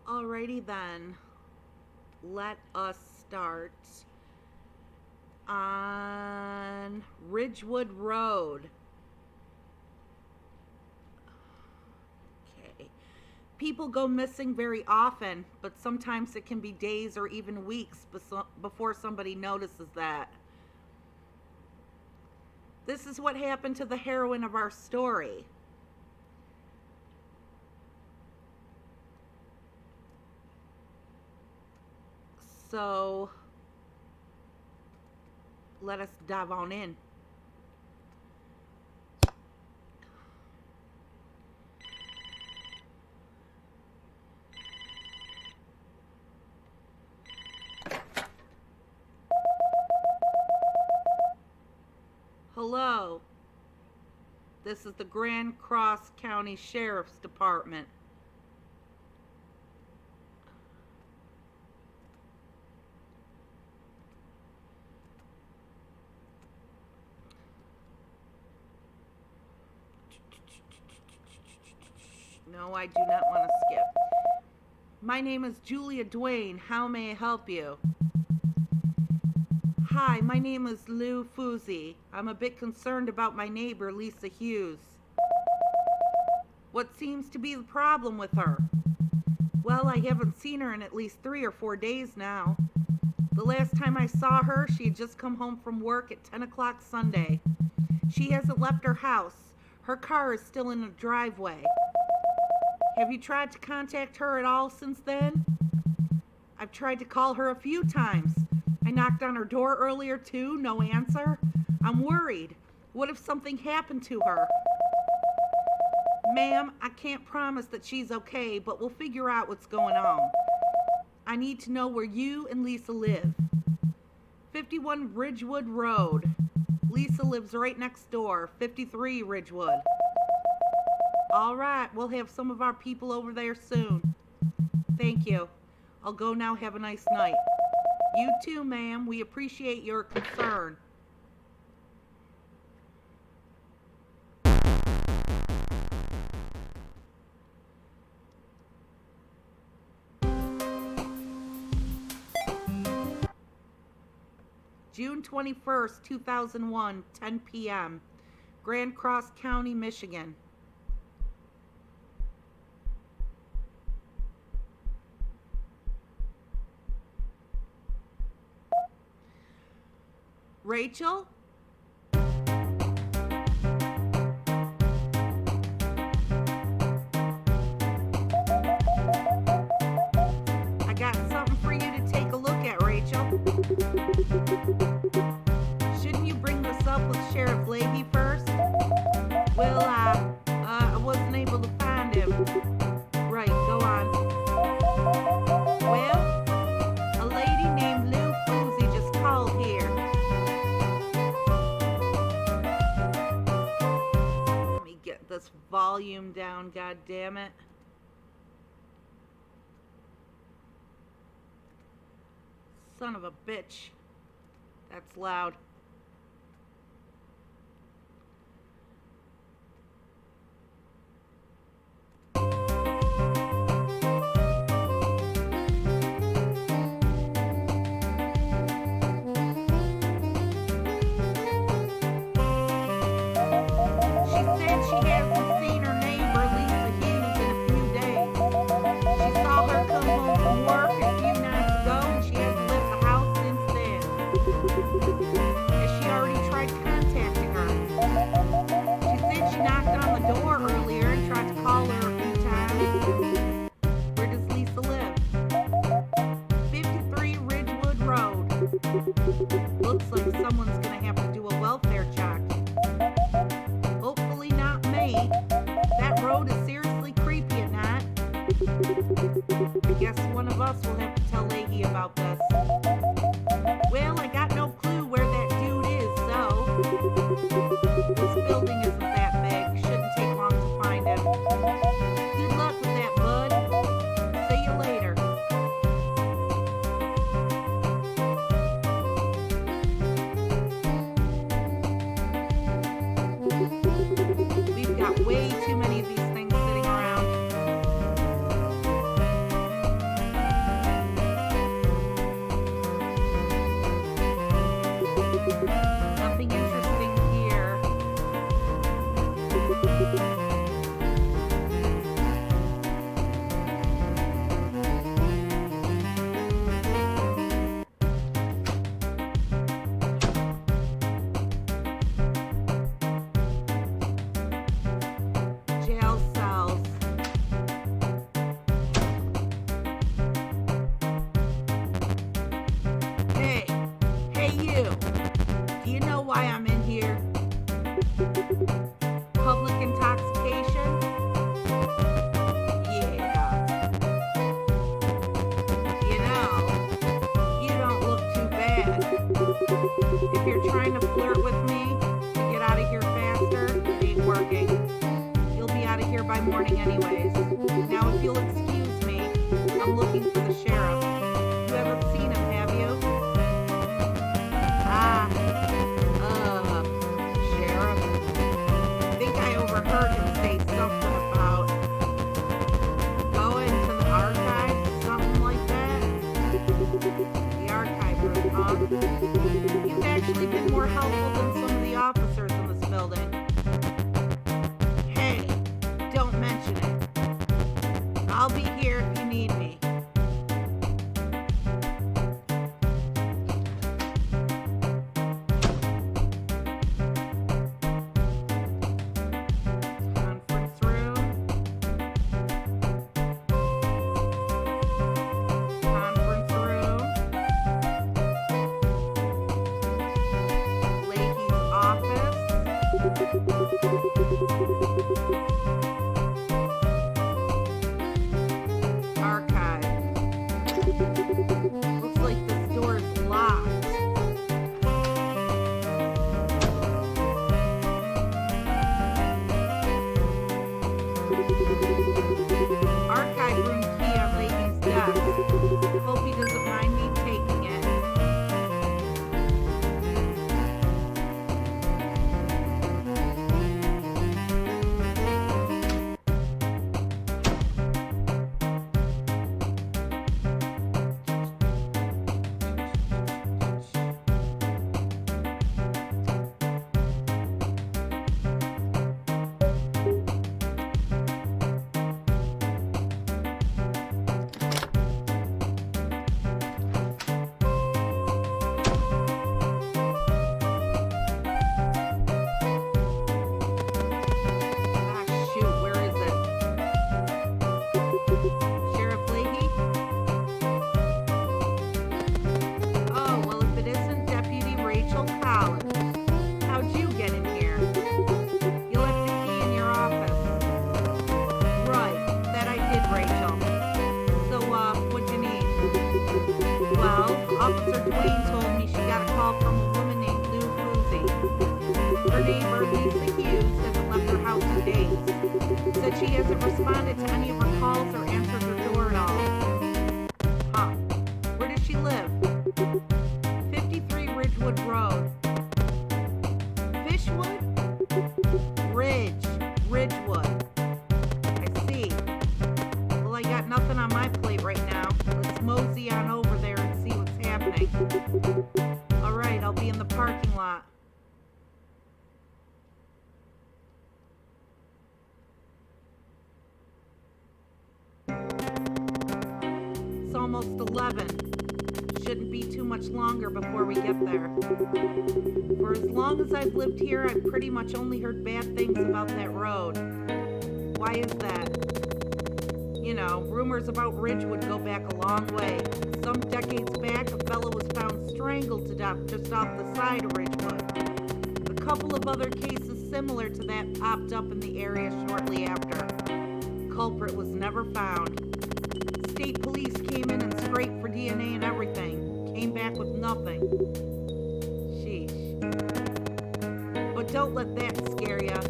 Alrighty then. Let us start on Ridgewood Road. Okay. People go missing very often, but sometimes it can be days or even weeks before somebody notices that. This is what happened to the heroine of our story. So, let us dive on in. Hello. This is the Grand Cross County Sheriff's Department. No, I do not want to skip. My name is Julia Duane. How may I help you? Hi, my name is Lou Fuzzy. I'm a bit concerned about my neighbor, Lisa Hughes. What seems to be the problem with her? Well, I haven't seen her in at least 3 or 4 days now. The last time I saw her, she had just come home from work at 10 o'clock Sunday. She hasn't left her house. Her car is still in the driveway. Have you tried to contact her at all since then? I've tried to call her a few times. I knocked on her door earlier too, no answer. I'm worried. What if something happened to her? Ma'am, I can't promise that she's okay, but we'll figure out what's going on. I need to know where you and Lisa live. 51 Ridgewood Road. Lisa lives right next door, 53 Ridgewood. All right, we'll have some of our people over there soon. Thank you. I'll go now. Have a nice night. You too, ma'am. We appreciate your concern. June 21st, 2001, 10 p.m. Grand Cross County, Michigan. Rachel? I got something for you to take a look at, Rachel. Shouldn't you bring this up with Sheriff Leahy first? Well, I wasn't able to find him. Right, go on. Well, a lady named Lou Fuzzy just called here. Let me get this volume down, god damn it. Son of a bitch. That's loud. Looks like someone's gonna have to do a welfare check. Hopefully not me. That road is seriously creepy at night. I guess one of us will have to tell Leahy about this. Well, I got no clue where that dude is, so this building isn't that big. Shouldn't take long to find him. Good luck with that, bud. See you later. We've got way too many of these things sitting around. Public intoxication? Yeah. You know, you don't look too bad. If you're trying to flirt with me to get out of here faster, it ain't working. You'll be out of here by morning anyways. Now if you'll excuse me, I'm looking for the sheriff. You haven't seen him, have you? Ah, sheriff. I think I overheard him say something about going to the archives, something like that. The archive room, huh? You've actually been more helpful than some of the officers in this building. Hey, don't mention it. I'll be here if you need me. Conference room. Conference room. Leahy's office. Archive. Looks like this door is locked. Archive room key on Leahy's desk. Hope he doesn't mind me taking it. Ah, shoot, where is it? Sheriff Leahy? Oh, well, if it isn't Deputy Rachel Collins. How'd you get in here? You left a key in your office. Right, that I did, Rachel. So, what'd you need? Well, Officer Dwayne told me she got a call from a woman named Lou Fruzy. Her neighbor, Lisa Hughes, hasn't left her house in days. Said she hasn't responded to any of her calls or answered her door at all. Huh. Where does she live? 53 Ridgewood Road. Fishwood? Ridgewood. I see. Well, I got nothing on my plate right now. Let's mosey on over there and see what's happening. Alright, I'll be in the parking lot. It's almost 11. Shouldn't be too much longer before we get there. For as long as I've lived here, I've pretty much only heard bad things about that road. Why is that? You know, rumors about Ridgewood go back a long way. Some decades back, a fellow was found strangled to death just off the side of Ridgewood. A couple of other cases similar to that popped up in the area shortly after. Culprit was never found. State police came in and scraped for DNA and everything. Came back with nothing. Sheesh. But don't let that scare ya.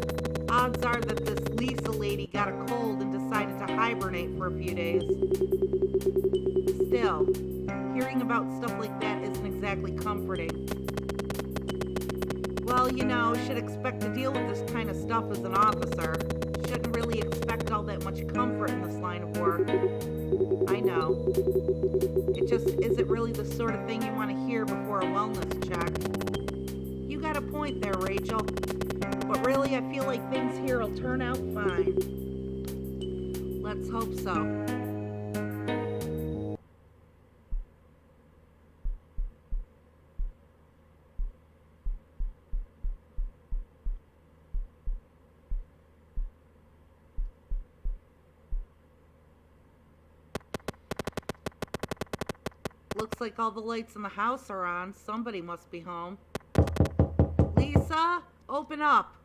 Odds are that this Lisa lady got a cold and decided to hibernate for a few days. Still, hearing about stuff like that isn't exactly comforting. Well, you know, should expect to deal with this kind of stuff as an officer. Shouldn't really expect all that much comfort in this line of work. I know. It just isn't really the sort of thing you want to hear before a wellness check. You got a point there, Rachel. But really, I feel like things here will turn out fine. Let's hope so. Looks like all the lights in the house are on. Somebody must be home. Lisa, open up.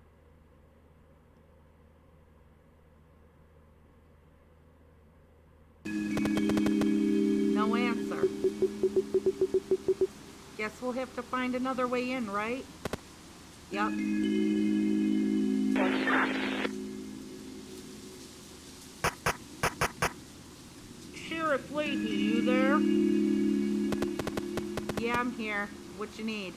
Guess we'll have to find another way in, right? Yep. Sheriff Leahy, you there? Yeah, I'm here. What you need?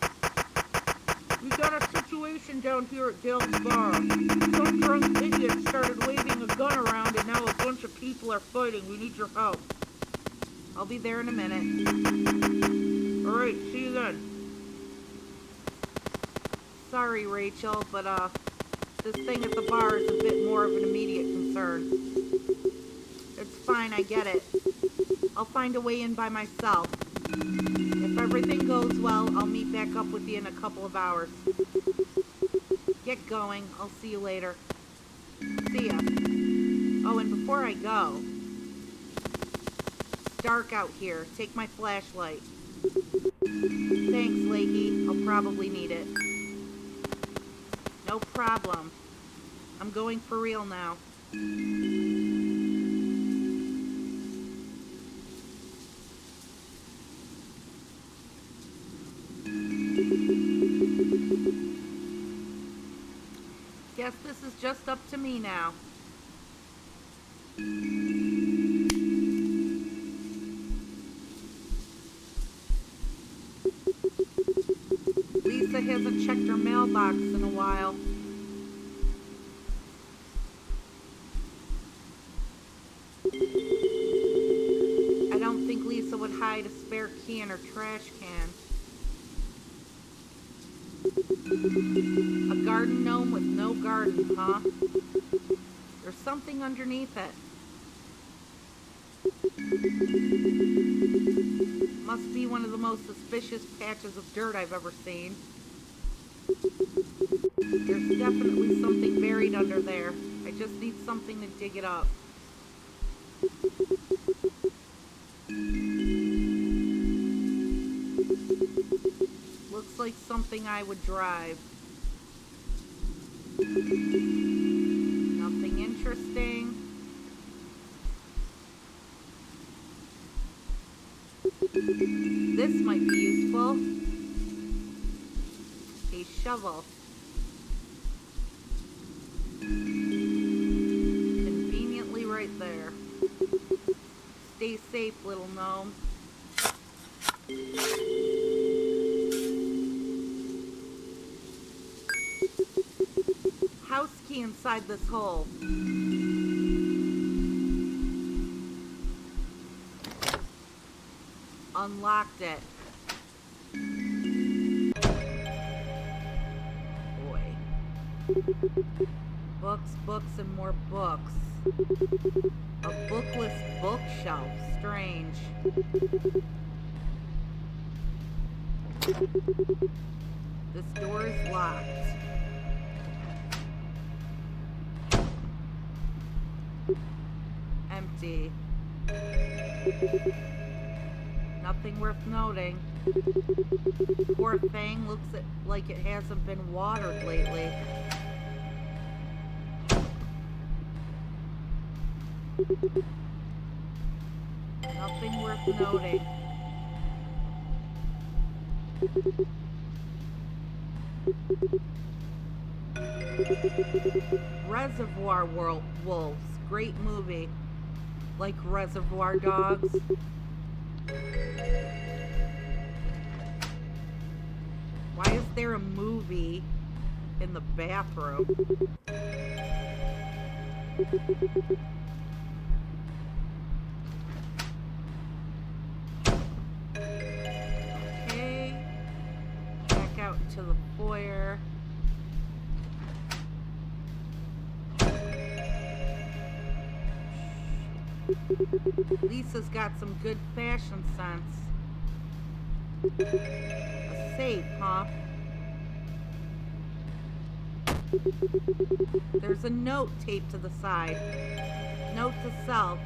We got a situation down here at Dale's Bar. Some drunk idiot started waving a gun around and now a bunch of people are fighting. We need your help. I'll be there in a minute. Alright, see you then. Sorry, Rachel, but this thing at the bar is a bit more of an immediate concern. It's fine, I get it. I'll find a way in by myself. If everything goes well, I'll meet back up with you in a couple of hours. Get going. I'll see you later. See ya. Oh, and before I go, it's dark out here. Take my flashlight. Thanks, Leahy. I'll probably need it. No problem. I'm going for real now. Guess this is just up to me now. Lisa hasn't checked her mailbox in a while. I don't think Lisa would hide a spare key in her trash can. A garden gnome with no garden, huh? There's something underneath it. Must be one of the most suspicious patches of dirt I've ever seen. There's definitely something buried under there. I just need something to dig it up. Looks like something I would drive. Nothing interesting. This might be useful. A shovel. Conveniently right there. Stay safe, little gnome. House key inside this hole. Unlocked it. Boy. Books, books, and more books. A bookless bookshelf. Strange. This door is locked. Empty. Nothing worth noting. Poor thing looks like it hasn't been watered lately. Nothing worth noting. Reservoir Wolves. Great movie. Like Reservoir Dogs. Why is there a movie in the bathroom? Okay. Back out to the foyer. Lisa's got some good fashion sense. A safe, huh? There's a note taped to the side. Note to self.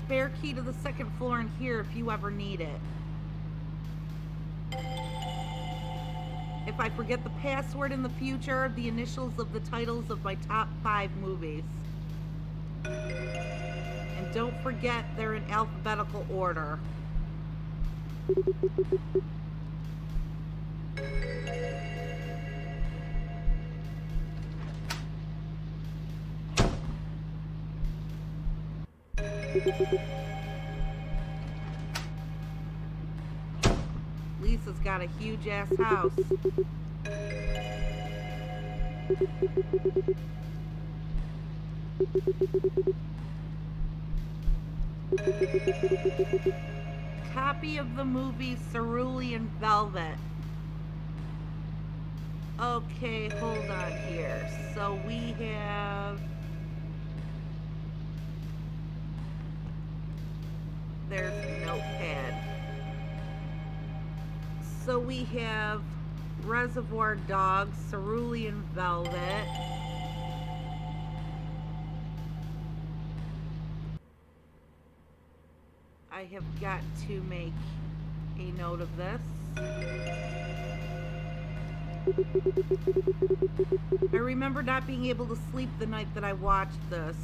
Spare key to the second floor in here if you ever need it. If I forget the password in the future, the initials of the titles of my top 5 movies. And don't forget they're in alphabetical order. Lisa's got a huge ass house. Copy of the movie Cerulean Velvet. Okay, hold on here. So we have... There's a notepad. So we have Reservoir Dogs, Cerulean Velvet. I have got to make a note of this. I remember not being able to sleep the night that I watched this.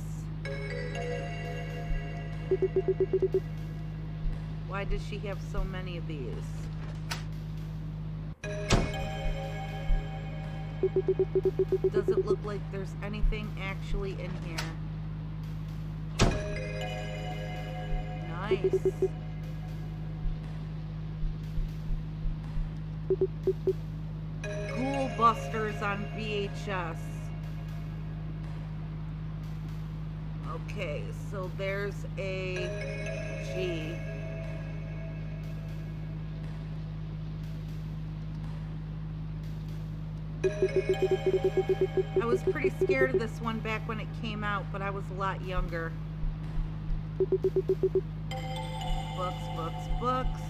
Why does she have so many of these? Does it look like there's anything actually in here? Nice. Ghoul Busters on VHS. Okay, so there's a G. I was pretty scared of this one back when it came out, but I was a lot younger. Books, books, books.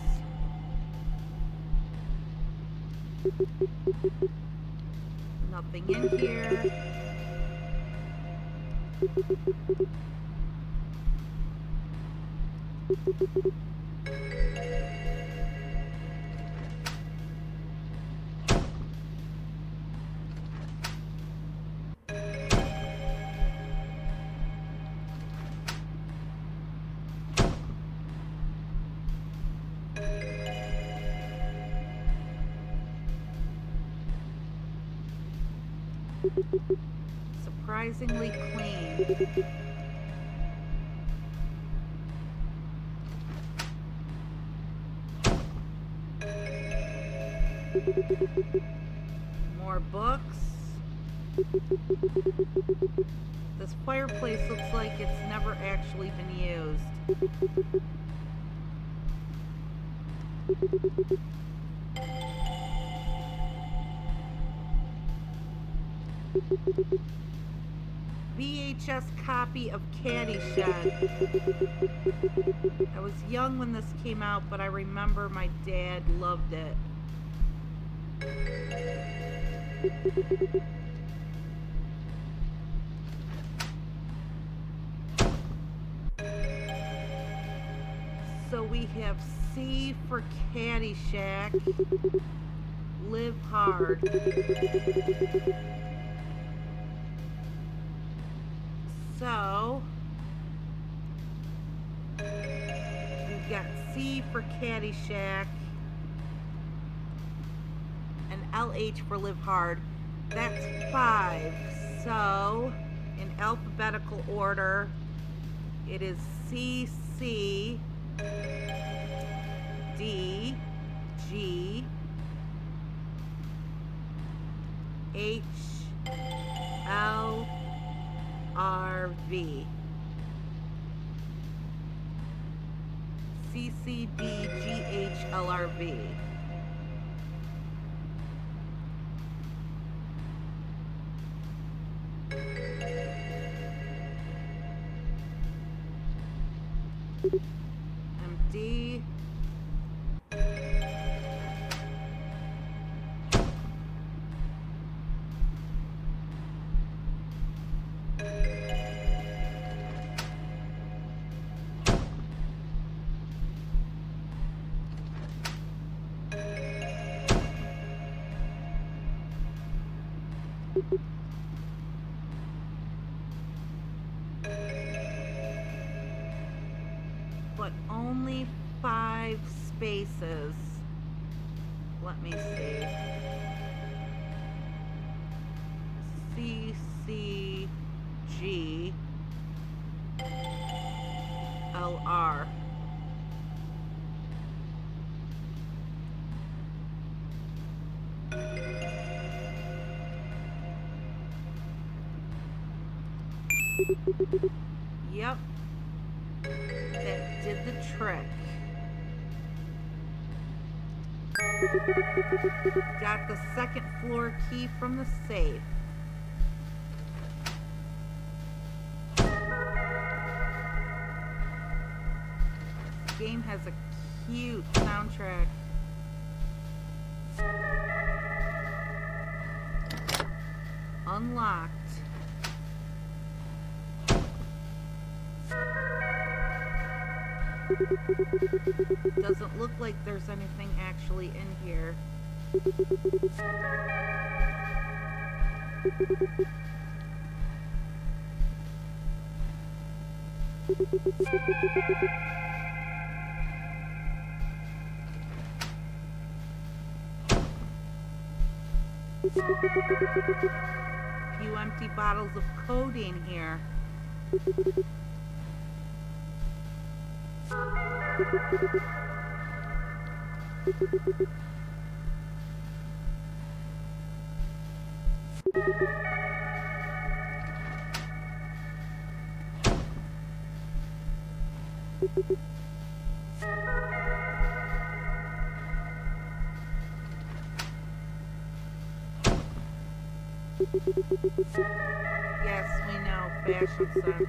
Nothing in here. Surprisingly clean. More books. This fireplace looks like it's never actually been used. VHS copy of Caddyshack. I was young when this came out, but I remember my dad loved it. So we have C for Caddyshack. Live hard. So we've got C for Caddyshack and LH for Live Hard. That's 5. So in alphabetical order, it is C, C, D, G, H, L, R, V. C, C, D, G, H, L, R, V. MD. But only 5 spaces. Let me see. CCGLR. Yep. That did the trick. Got the second floor key from the safe. This game has a cute soundtrack. Unlocked. Doesn't look like there's anything actually in here. Few empty bottles of codeine here. Yes, we know, fashion sense.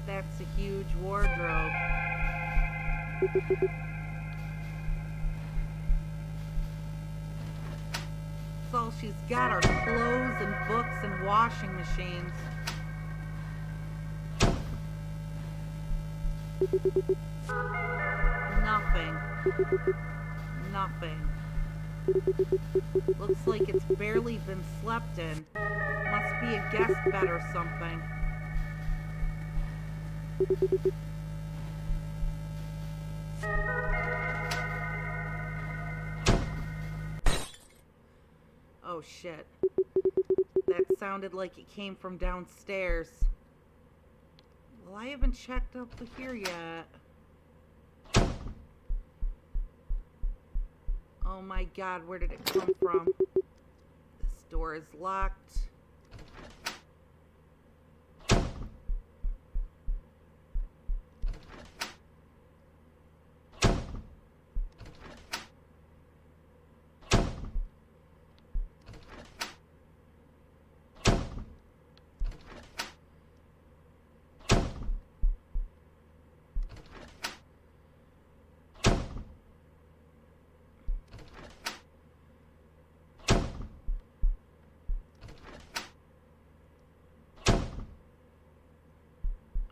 That's a huge wardrobe. That's all she's got are clothes and books and washing machines. Nothing. Nothing. Looks like it's barely been slept in. Must be a guest bed or something. Oh shit. That sounded like it came from downstairs. Well, I haven't checked up here yet. Oh my god, where did it come from? This door is locked.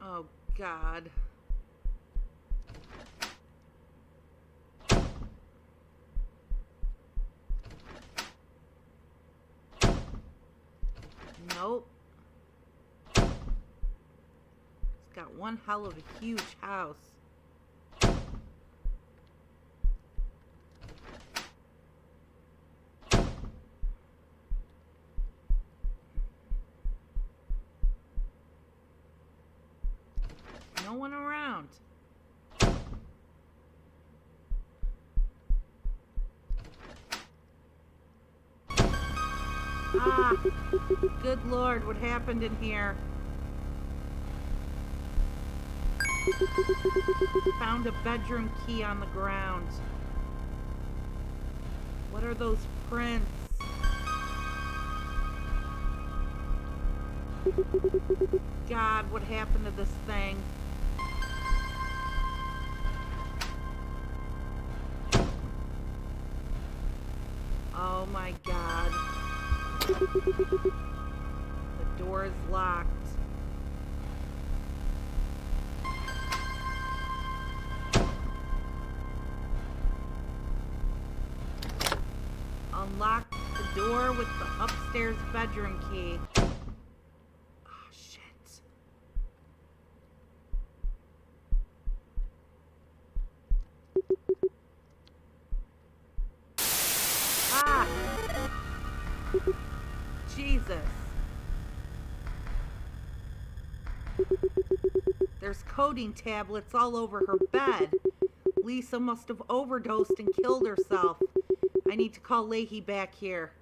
Oh, God. Nope. It's got one hell of a huge house. No one around. Ah, good Lord, what happened in here? Found a bedroom key on the ground. What are those prints? God, what happened to this thing? Oh my God. The door is locked. door with the upstairs bedroom key. Oh, shit. Ah! Jesus. There's codeine tablets all over her bed. Lisa must have overdosed and killed herself. I need to call Leahy back here.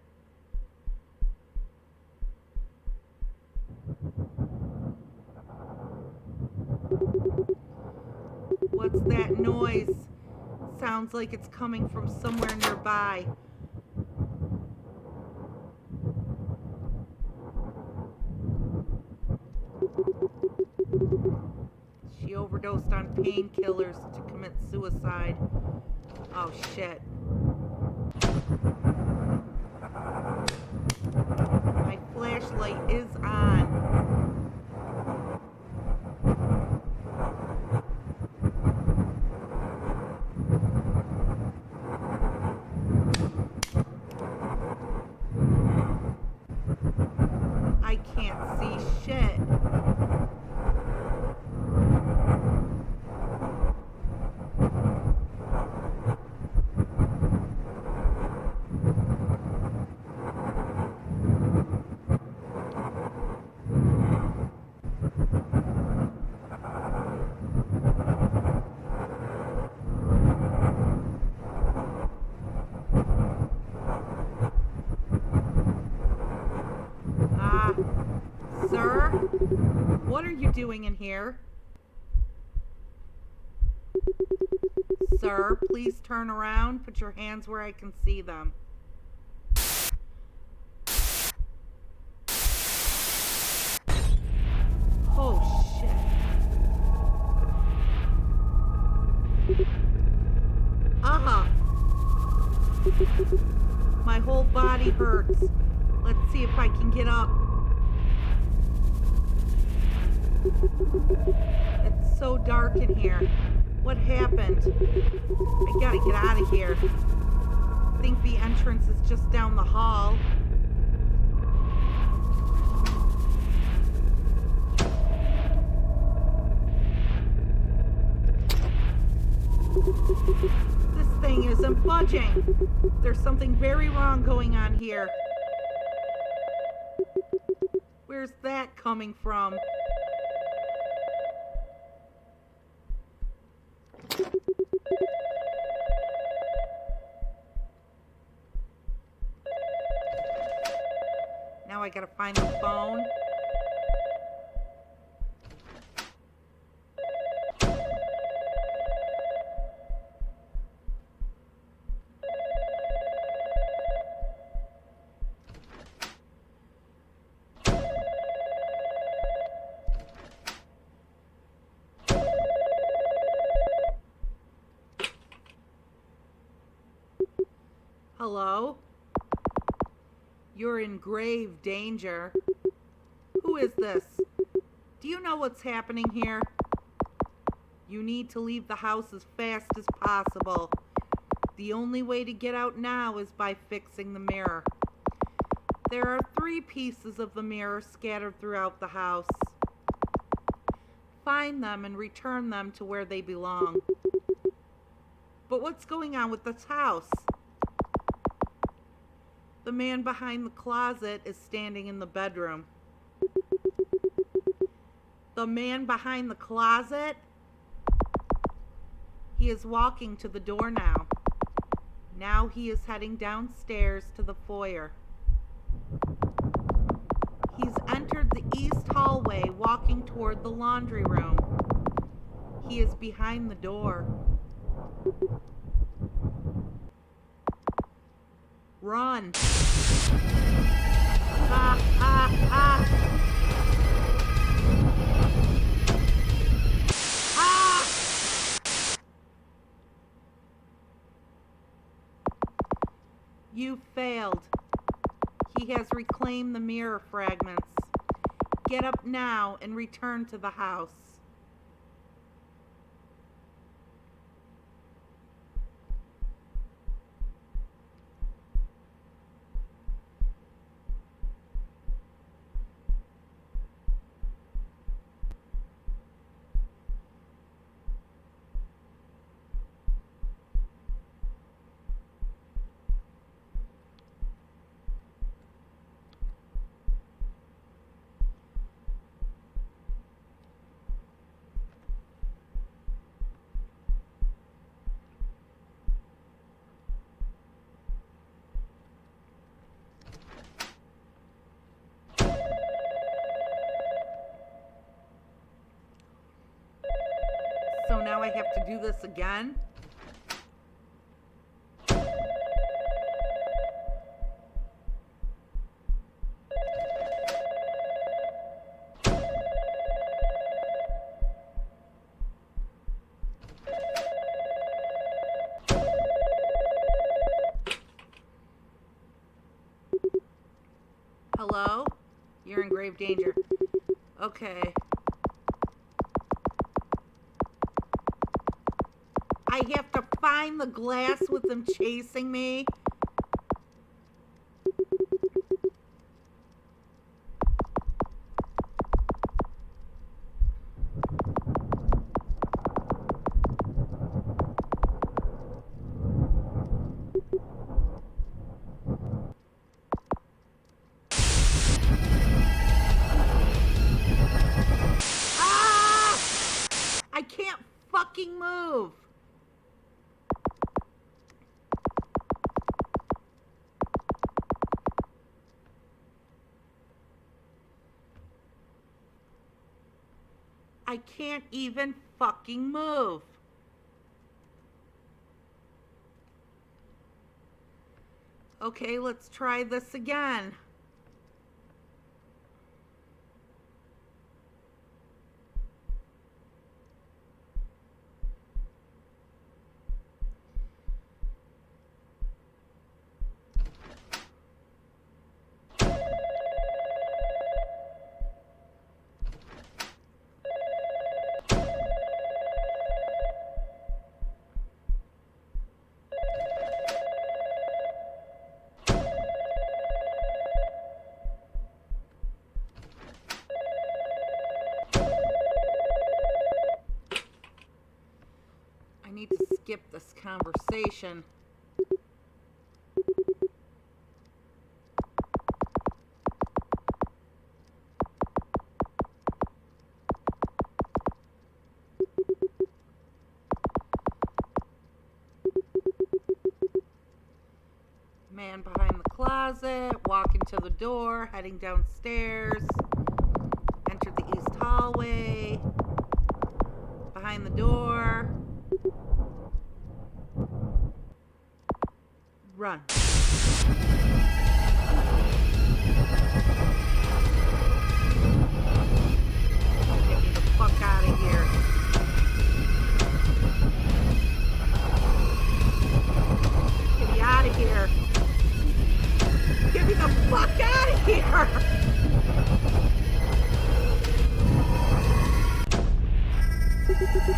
What's that noise? Sounds like it's coming from somewhere nearby. She overdosed on painkillers to commit suicide. Oh, shit. My flashlight is on. I can't see shit. Sir? What are you doing in here? Sir, please turn around. Put your hands where I can see them. Oh, shit. My whole body hurts. Let's see if I can get up. It's so dark in here. What happened? I gotta get out of here. I think the entrance is just down the hall. This thing isn't budging. There's something very wrong going on here. Where's that coming from? Now I gotta find the phone. Hello? You're in grave danger. Who is this? Do you know what's happening here? You need to leave the house as fast as possible. The only way to get out now is by fixing the mirror. There are 3 pieces of the mirror scattered throughout the house. Find them and return them to where they belong. But what's going on with this house? The man behind the closet is standing in the bedroom. The man behind the closet? He is walking to the door now. Now he is heading downstairs to the foyer. He's entered the east hallway, walking toward the laundry room. He is behind the door. Run. Ah, ah, ah. Ah! You failed. He has reclaimed the mirror fragments. Get up now and return to the house. now I have to do this again? Hello? You're in grave danger. Okay. I have to find the glass with them chasing me. Ah! I can't fucking move. I can't even fucking move. Okay, let's try this again. I need to skip this conversation. Man behind the closet, walking to the door, heading downstairs, enter the east hallway, behind the door, run. Get me the fuck out of here. Get me out of here. Get me the fuck out of here!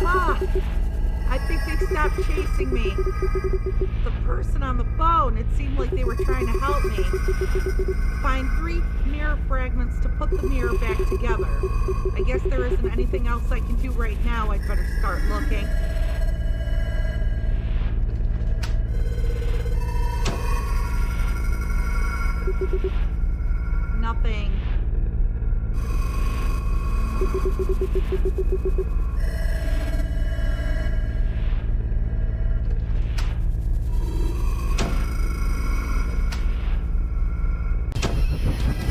Ah, I think they stopped chasing me. The person on the phone, it seemed like they were trying to help me. Find 3 mirror fragments to put the mirror back together. I guess there isn't anything else I can do right now. I'd better start looking. Nothing.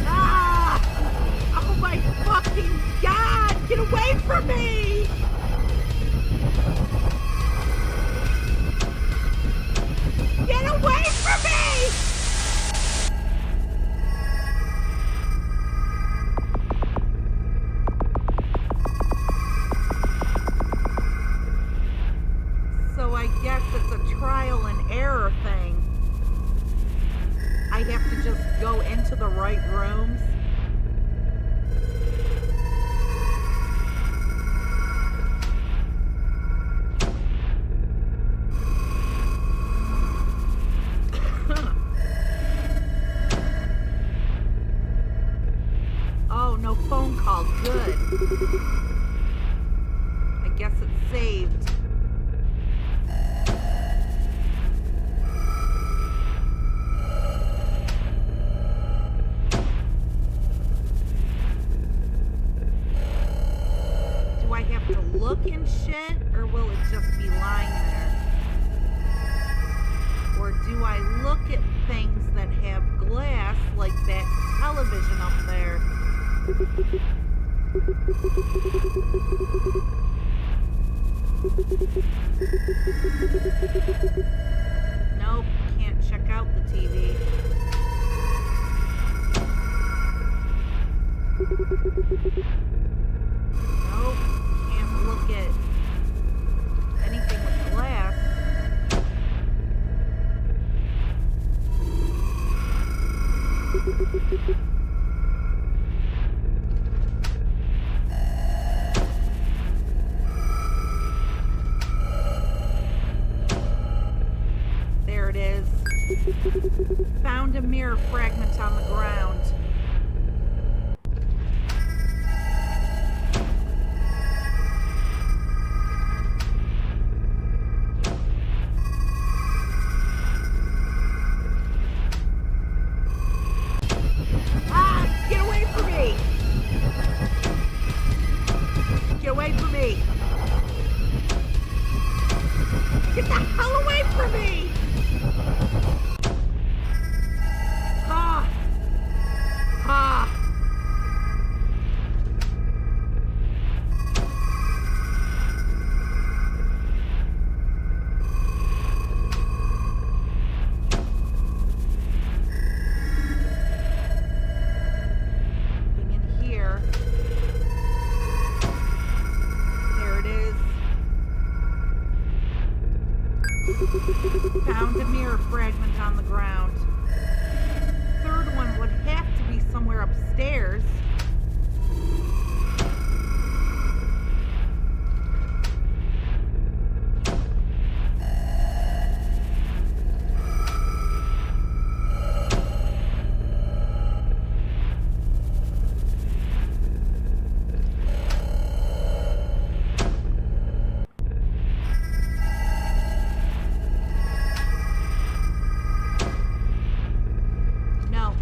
Ah! Oh my fucking God! Get away from me! Get away from me! So I guess it's a trial and error thing. I have to just go into the right rooms. Oh, no phone call. Good. I guess it's saved. Do I have to look and shit, or will it just be lying there? Or do I look at things that have glass, like that television up there? Nope, can't check out the TV. Nope, can't look at anything with glass. There it is. Found a mirror fragment on the ground. Ah! Get away from me! Get away from me! Get the hell away from me! Ha! Ha! Nothing in here. There it is. Found a mirror fragment on the ground. Third one would have to be somewhere upstairs. No.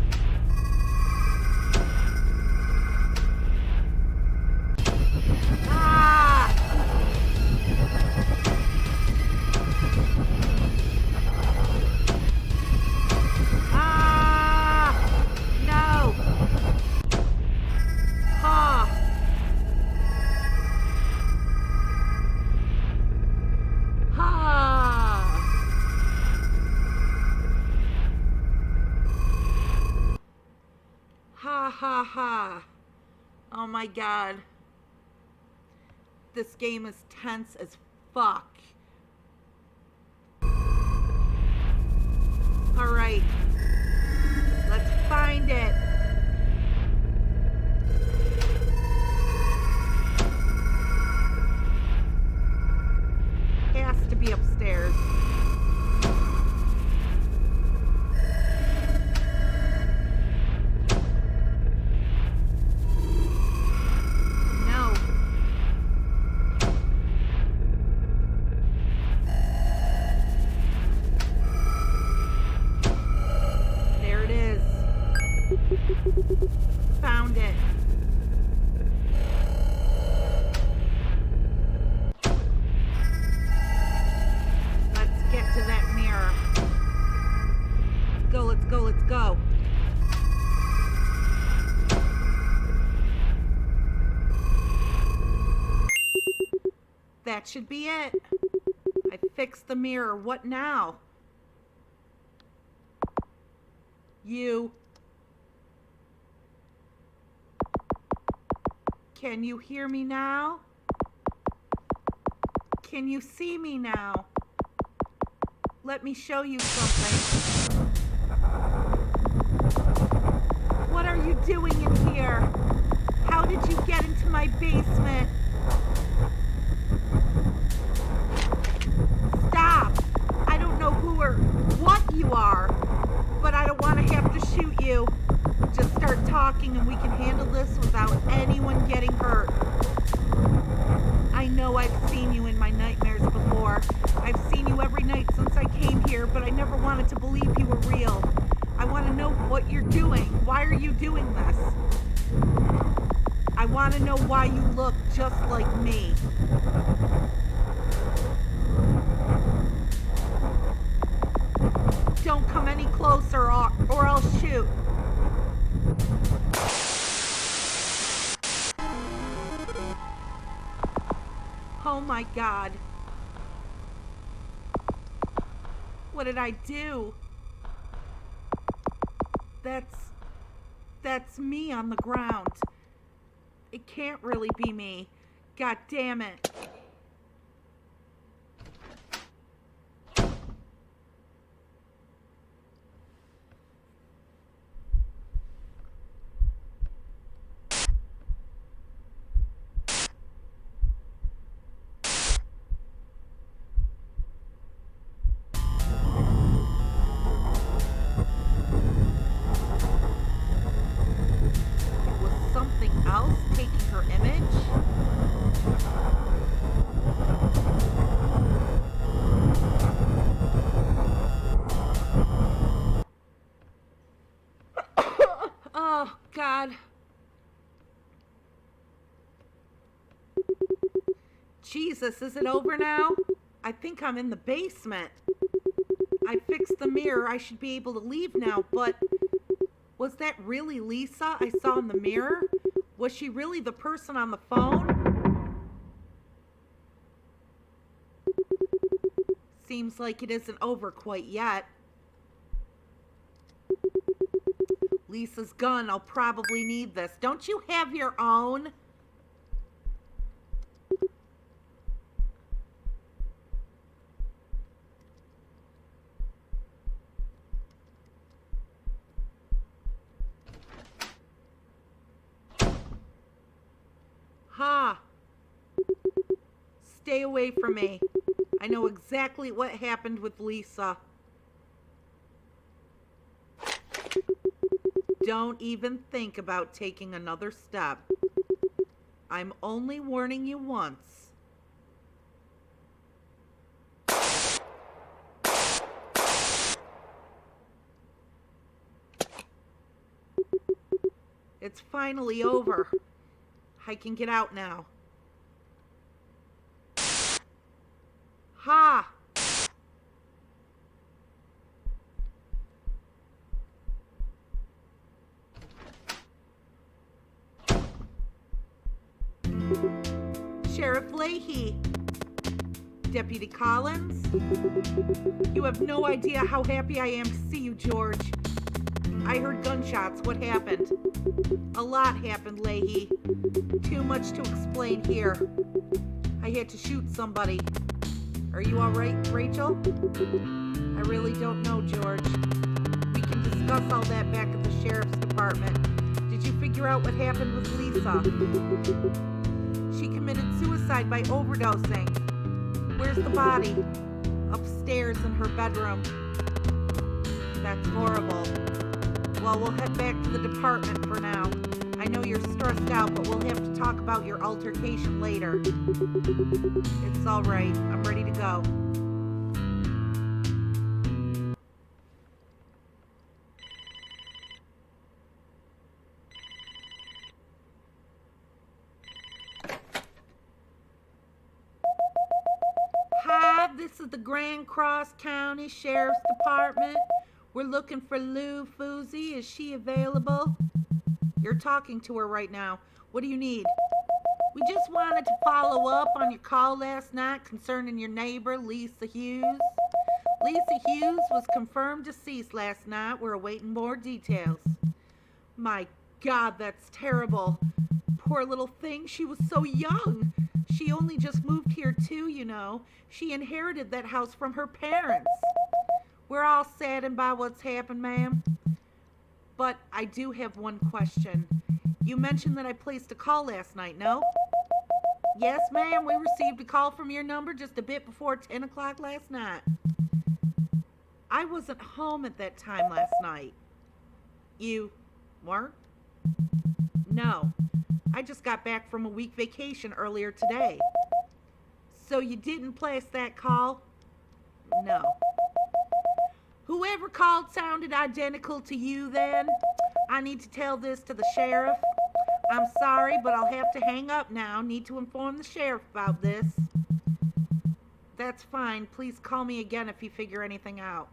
Ah! Ah! No! Ha! Ha! Ha ha ha. Oh my god. This game is tense as fuck. Alright. Let's find it. Has to be upstairs. No. There it is. Found it. Let's get to that mirror. Let's go, let's go, let's go. That should be it. I fixed the mirror. What now? You. Can you hear me now? Can you see me now? Let me show you something. What are you doing in here? How did you get into my basement? Stop! I don't know who or what you are, but I don't want to have to shoot you. Just start talking and we can handle this without anyone getting hurt. I know I've seen you in my nightmares before. I've seen you every night since I came here, but I never wanted to believe you were real. I want to know what you're doing. Why are you doing this? I want to know why you look just like me. Don't come any closer or I'll shoot. Oh my God. What did I do? That's me on the ground. It can't really be me. God damn it. Was something else taking her image? Oh, God. Jesus, is it over now? I think I'm in the basement. I fixed the mirror. I should be able to leave now, but was that really Lisa I saw in the mirror? Was she really the person on the phone? Seems like it isn't over quite yet. Lisa's gun, I'll probably need this. Don't you have your own? Ha! Stay away from me. I know exactly what happened with Lisa. Don't even think about taking another step. I'm only warning you once. It's finally over. I can get out now. Ha! Sheriff Leahy. Deputy Collins. You have no idea how happy I am to see you, George. I heard gunshots. What happened? A lot happened, Leahy. Too much to explain here. I had to shoot somebody. Are you all right, Rachel? I really don't know, George. We can discuss all that back at the sheriff's department. Did you figure out what happened with Lisa? She committed suicide by overdosing. Where's the body? Upstairs in her bedroom. That's horrible. Well, we'll head back to the department for now. I know you're stressed out, but we'll have to talk about your altercation later. It's all right. I'm ready to go. Hi, this is the Grand Cross County Sheriff's Department. We're looking for Lou Fuzzy. Is she available? You're talking to her right now. What do you need? We just wanted to follow up on your call last night concerning your neighbor, Lisa Hughes. Lisa Hughes was confirmed deceased last night. We're awaiting more details. My God, that's terrible. Poor little thing. She was so young. She only just moved here too, you know. She inherited that house from her parents. We're all saddened by what's happened, ma'am. But I do have one question. You mentioned that I placed a call last night, no? Yes, ma'am. We received a call from your number just a bit before 10 o'clock last night. I wasn't home at that time last night. You weren't? No. I just got back from a week vacation earlier today. So you didn't place that call? No. Whoever called sounded identical to you then. I need to tell this to the sheriff. I'm sorry, but I'll have to hang up now. Need to inform the sheriff about this. That's fine. Please call me again if you figure anything out.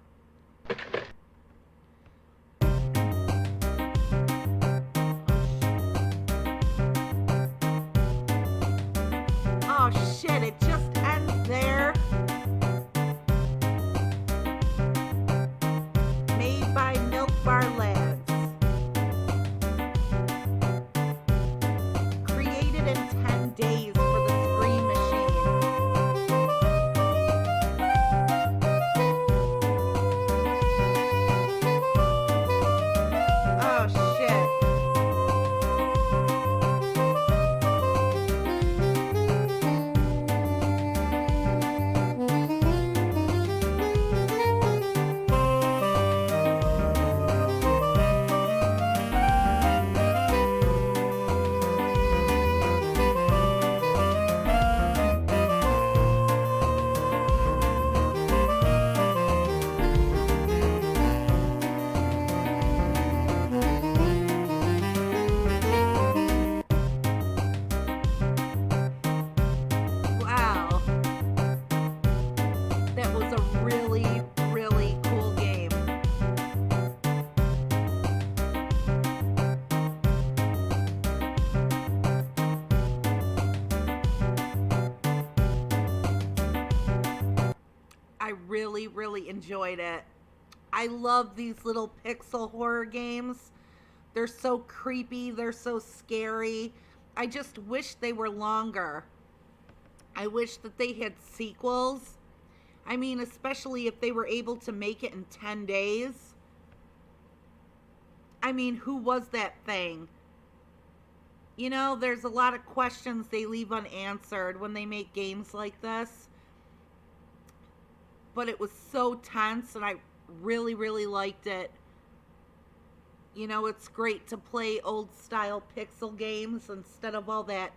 Oh shit, it just ends there. I really, really enjoyed it. I love these little pixel horror games. They're so creepy, they're so scary. I just wish they were longer. I wish that they had sequels. I mean, especially if they were able to make it in 10 days. I mean, who was that thing? You know, there's a lot of questions they leave unanswered when they make games like this. But it was so tense and I really, really liked it. You know, it's great to play old style pixel games instead of all that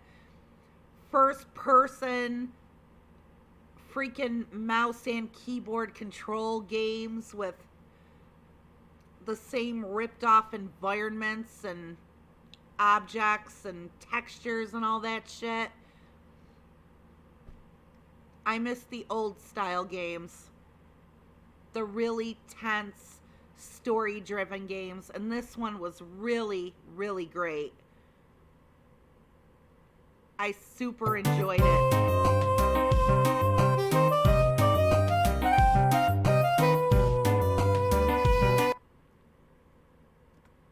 first person freaking mouse and keyboard control games with the same ripped off environments and objects and textures and all that shit. I miss the old style games, the really tense story driven games, and this one was really, really great. I super enjoyed it.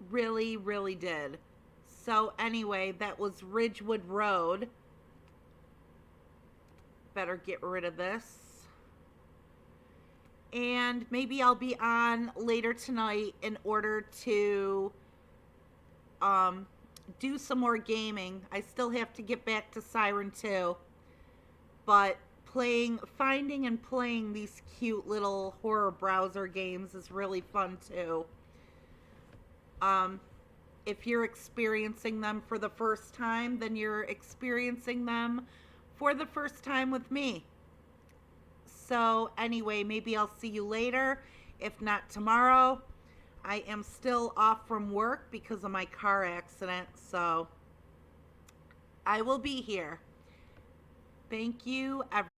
Really, really did. So, anyway, that was Ridgewood Road. Better get rid of this. And maybe I'll be on later tonight in order to do some more gaming. I still have to get back to Siren 2. But finding and playing these cute little horror browser games is really fun too. If you're experiencing them for the first time, then you're experiencing them for the first time with me. So anyway, maybe I'll see you later. If not tomorrow, I am still off from work because of my car accident. So I will be here. Thank you, everyone.